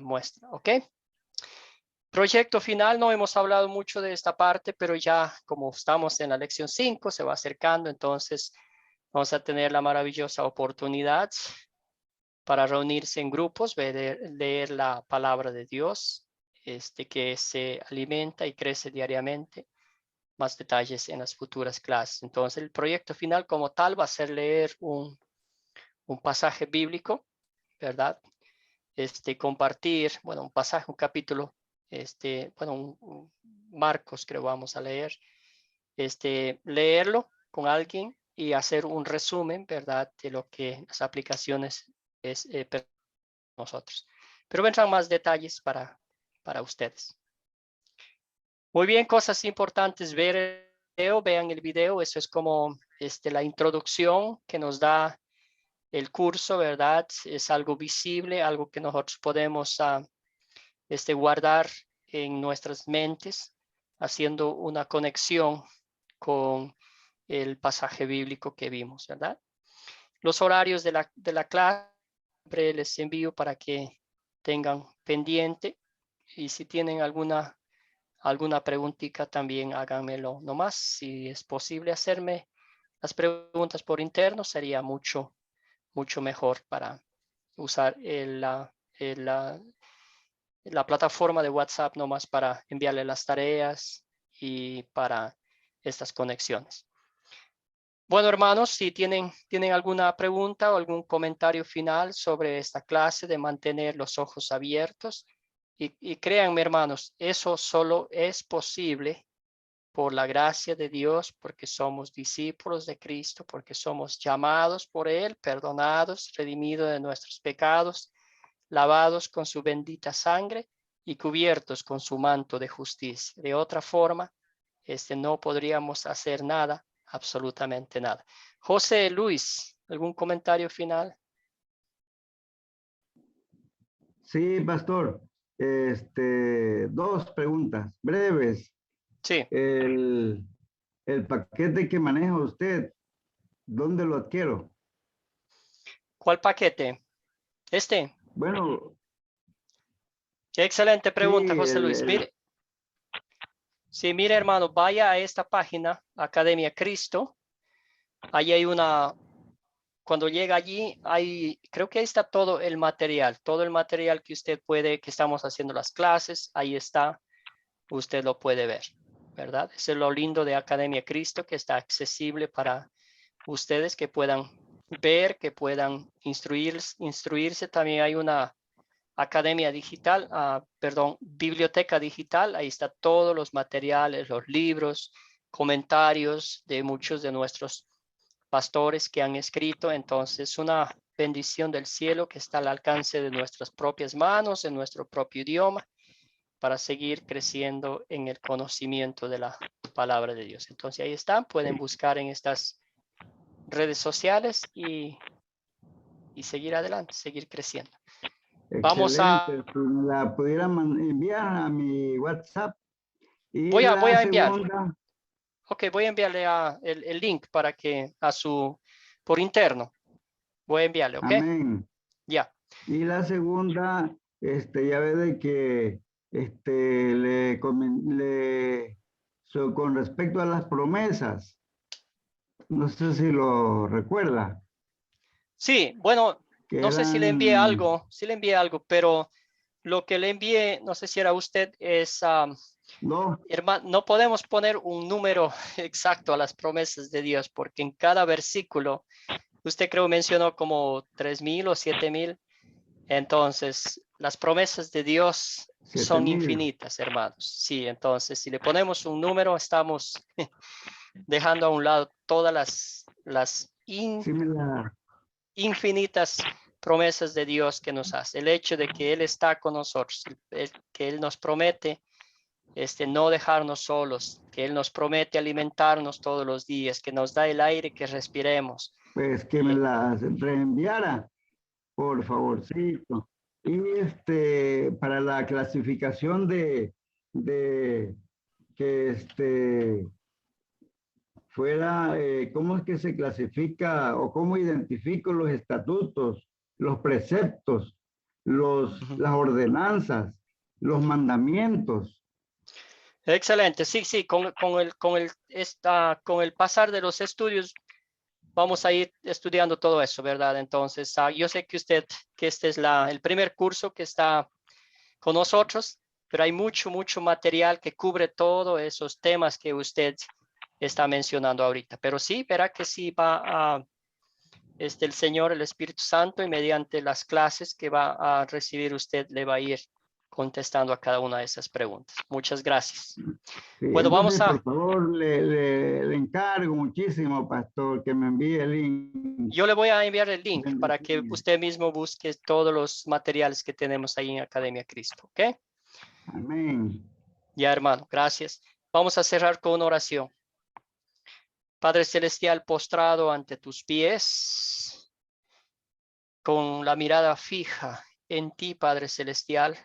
Speaker 1: muestra, ¿ok? Proyecto final, no hemos hablado mucho de esta parte, pero ya como estamos en la lección 5, se va acercando, entonces vamos a tener la maravillosa oportunidad para reunirse en grupos, leer la palabra de Dios, que se alimenta y crece diariamente. Más detalles en las futuras clases. Entonces, el proyecto final como tal va a ser leer un pasaje bíblico, ¿verdad? Compartir, bueno, un pasaje, un capítulo, un Marcos creo vamos a leer, leerlo con alguien y hacer un resumen, ¿verdad? De lo que las aplicaciones es nosotros. Pero vendrán más detalles para ustedes. Muy bien, cosas importantes, ver el video, vean el video, eso es como la introducción que nos da el curso, ¿verdad? Es algo visible, algo que nosotros podemos guardar en nuestras mentes, haciendo una conexión con el pasaje bíblico que vimos, ¿verdad? Los horarios de la clase siempre les envío para que tengan pendiente y si tienen alguna preguntita también háganmelo nomás. Si es posible hacerme las preguntas por interno sería mucho mejor para usar la plataforma de WhatsApp nomás para enviarle las tareas y para estas conexiones. Bueno, hermanos, si tienen alguna pregunta o algún comentario final sobre esta clase de mantener los ojos abiertos, y créanme, hermanos, eso solo es posible por la gracia de Dios, porque somos discípulos de Cristo, porque somos llamados por Él, perdonados, redimidos de nuestros pecados, lavados con su bendita sangre y cubiertos con su manto de justicia. De otra forma, no podríamos hacer nada, absolutamente nada. José Luis, ¿algún comentario final?
Speaker 2: Sí, pastor. Dos preguntas breves.
Speaker 1: Sí.
Speaker 2: el paquete que maneja usted, ¿dónde lo adquiero?
Speaker 1: ¿Cuál paquete? Este.
Speaker 2: Bueno,
Speaker 1: Excelente pregunta,
Speaker 2: sí,
Speaker 1: José Luis. Mire, sí, mire, hermano, vaya a esta página, Academia Cristo. Ahí hay una, cuando llega allí, creo que ahí está todo el material que usted puede, que estamos haciendo las clases, ahí está, usted lo puede ver, ¿verdad? Eso es lo lindo de Academia Cristo, que está accesible para ustedes que puedan ver, que puedan instruirse. También hay una academia digital, biblioteca digital, ahí está todos los materiales, los libros, comentarios de muchos de nuestros pastores que han escrito. Entonces, una bendición del cielo que está al alcance de nuestras propias manos, en nuestro propio idioma, para seguir creciendo en el conocimiento de la palabra de Dios. Entonces, ahí están, pueden buscar en estas redes sociales y seguir adelante, seguir creciendo. Vamos a...
Speaker 2: excelente. Si me la pudiera enviar a mi WhatsApp. Y
Speaker 1: Voy
Speaker 2: la
Speaker 1: a enviar.
Speaker 2: segunda,
Speaker 1: Ok, voy a enviarle el link para que por interno. Voy a enviarle, ¿ok?
Speaker 2: amén.
Speaker 1: Ya.
Speaker 2: Y la segunda, ya ve de que con respecto a las promesas, no sé si lo recuerda,
Speaker 1: Sí, bueno,
Speaker 2: que
Speaker 1: no sé si le envié algo, pero lo que le envié, no sé si era usted, es,
Speaker 2: no,
Speaker 1: hermano, no podemos poner un número exacto a las promesas de Dios, porque en cada versículo, usted creo mencionó como 3,000 o 7,000. Entonces, las promesas de Dios son
Speaker 2: 7,000.
Speaker 1: infinitas, hermanos. Sí, entonces, si le ponemos un número, estamos dejando a un lado todas las
Speaker 2: Sí me la,
Speaker 1: infinitas promesas de Dios que nos hace. El hecho de que Él está con nosotros, que Él nos promete no dejarnos solos, que Él nos promete alimentarnos todos los días, que nos da el aire que respiremos.
Speaker 2: pues que me las reenviara, por favorcito. Y para la clasificación de que fuera, cómo es que se clasifica o cómo identifico los estatutos, los preceptos, las ordenanzas, los mandamientos.
Speaker 1: Excelente, sí, con el pasar de los estudios vamos a ir estudiando todo eso, ¿verdad? Entonces, yo sé que este es el primer curso que está con nosotros, pero hay mucho material que cubre todos esos temas que usted está mencionando ahorita. Pero sí, verá que sí va a, el Señor, el Espíritu Santo, y mediante las clases que va a recibir usted, le va a ir contestando a cada una de esas preguntas. Muchas gracias.
Speaker 2: Sí,
Speaker 1: Bueno,
Speaker 2: entonces, por favor, le encargo muchísimo, pastor, que me envíe el link.
Speaker 1: Yo le voy a enviar el link para que usted mismo busque todos los materiales que tenemos ahí en Academia Cristo, ¿ok?
Speaker 2: Amén.
Speaker 1: Ya, hermano, gracias. Vamos a cerrar con una oración. Padre Celestial, postrado ante tus pies, con la mirada fija en ti, Padre Celestial,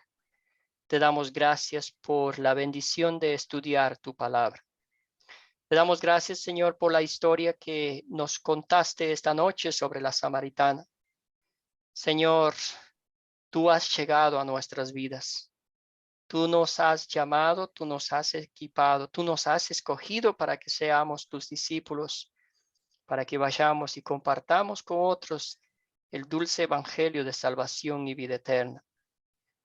Speaker 1: te damos gracias por la bendición de estudiar tu palabra. Te damos gracias, Señor, por la historia que nos contaste esta noche sobre la samaritana. Señor, tú has llegado a nuestras vidas. Tú nos has llamado, tú nos has equipado, tú nos has escogido para que seamos tus discípulos, para que vayamos y compartamos con otros el dulce evangelio de salvación y vida eterna.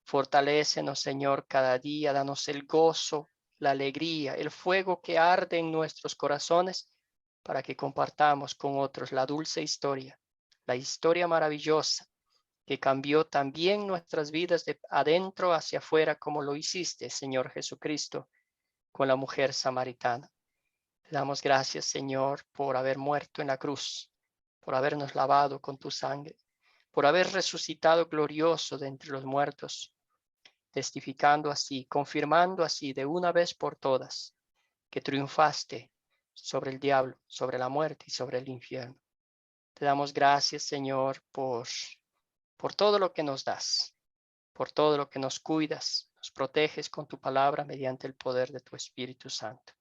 Speaker 1: Fortalécenos, Señor, cada día, danos el gozo, la alegría, el fuego que arde en nuestros corazones para que compartamos con otros la dulce historia, la historia maravillosa que cambió también nuestras vidas de adentro hacia afuera, como lo hiciste, Señor Jesucristo, con la mujer samaritana. Te damos gracias, Señor, por haber muerto en la cruz, por habernos lavado con tu sangre, por haber resucitado glorioso de entre los muertos, testificando así, confirmando así de una vez por todas que triunfaste sobre el diablo, sobre la muerte y sobre el infierno. Te damos gracias, Señor, por todo lo que nos das, por todo lo que nos cuidas, nos proteges con tu palabra mediante el poder de tu Espíritu Santo.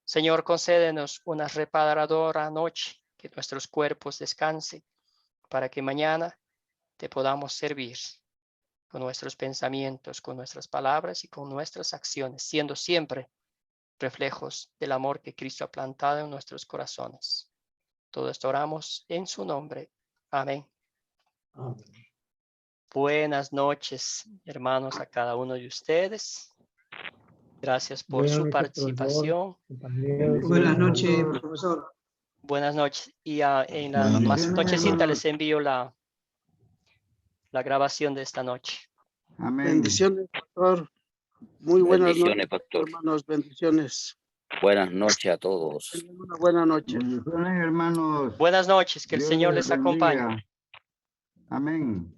Speaker 1: Señor, concédenos una reparadora noche, que nuestros cuerpos descansen, para que mañana te podamos servir con nuestros pensamientos, con nuestras palabras y con nuestras acciones, siendo siempre reflejos del amor que Cristo ha plantado en nuestros corazones. Todo esto oramos en su nombre. Amén. Buenas noches, hermanos, a cada uno de ustedes. Gracias por
Speaker 4: Buenas
Speaker 1: su
Speaker 4: noches,
Speaker 1: participación.
Speaker 4: compañeros.
Speaker 6: Buenas noches, profesor.
Speaker 1: Buenas noches. Y en la
Speaker 10: Buenas
Speaker 1: más
Speaker 2: noches.
Speaker 1: nochecita les envío la grabación de esta noche.
Speaker 2: Amén.
Speaker 8: Bendiciones, pastor. Muy buenas
Speaker 3: Bendiciones,
Speaker 8: noches,
Speaker 3: pastor.
Speaker 8: hermanos. Bendiciones.
Speaker 3: Buenas noches a todos.
Speaker 8: Tengan una buena noche.
Speaker 2: Bendiciones, hermanos.
Speaker 1: Buenas noches, que el
Speaker 2: Dios
Speaker 1: Señor les acompañe.
Speaker 2: bendiga. Amén.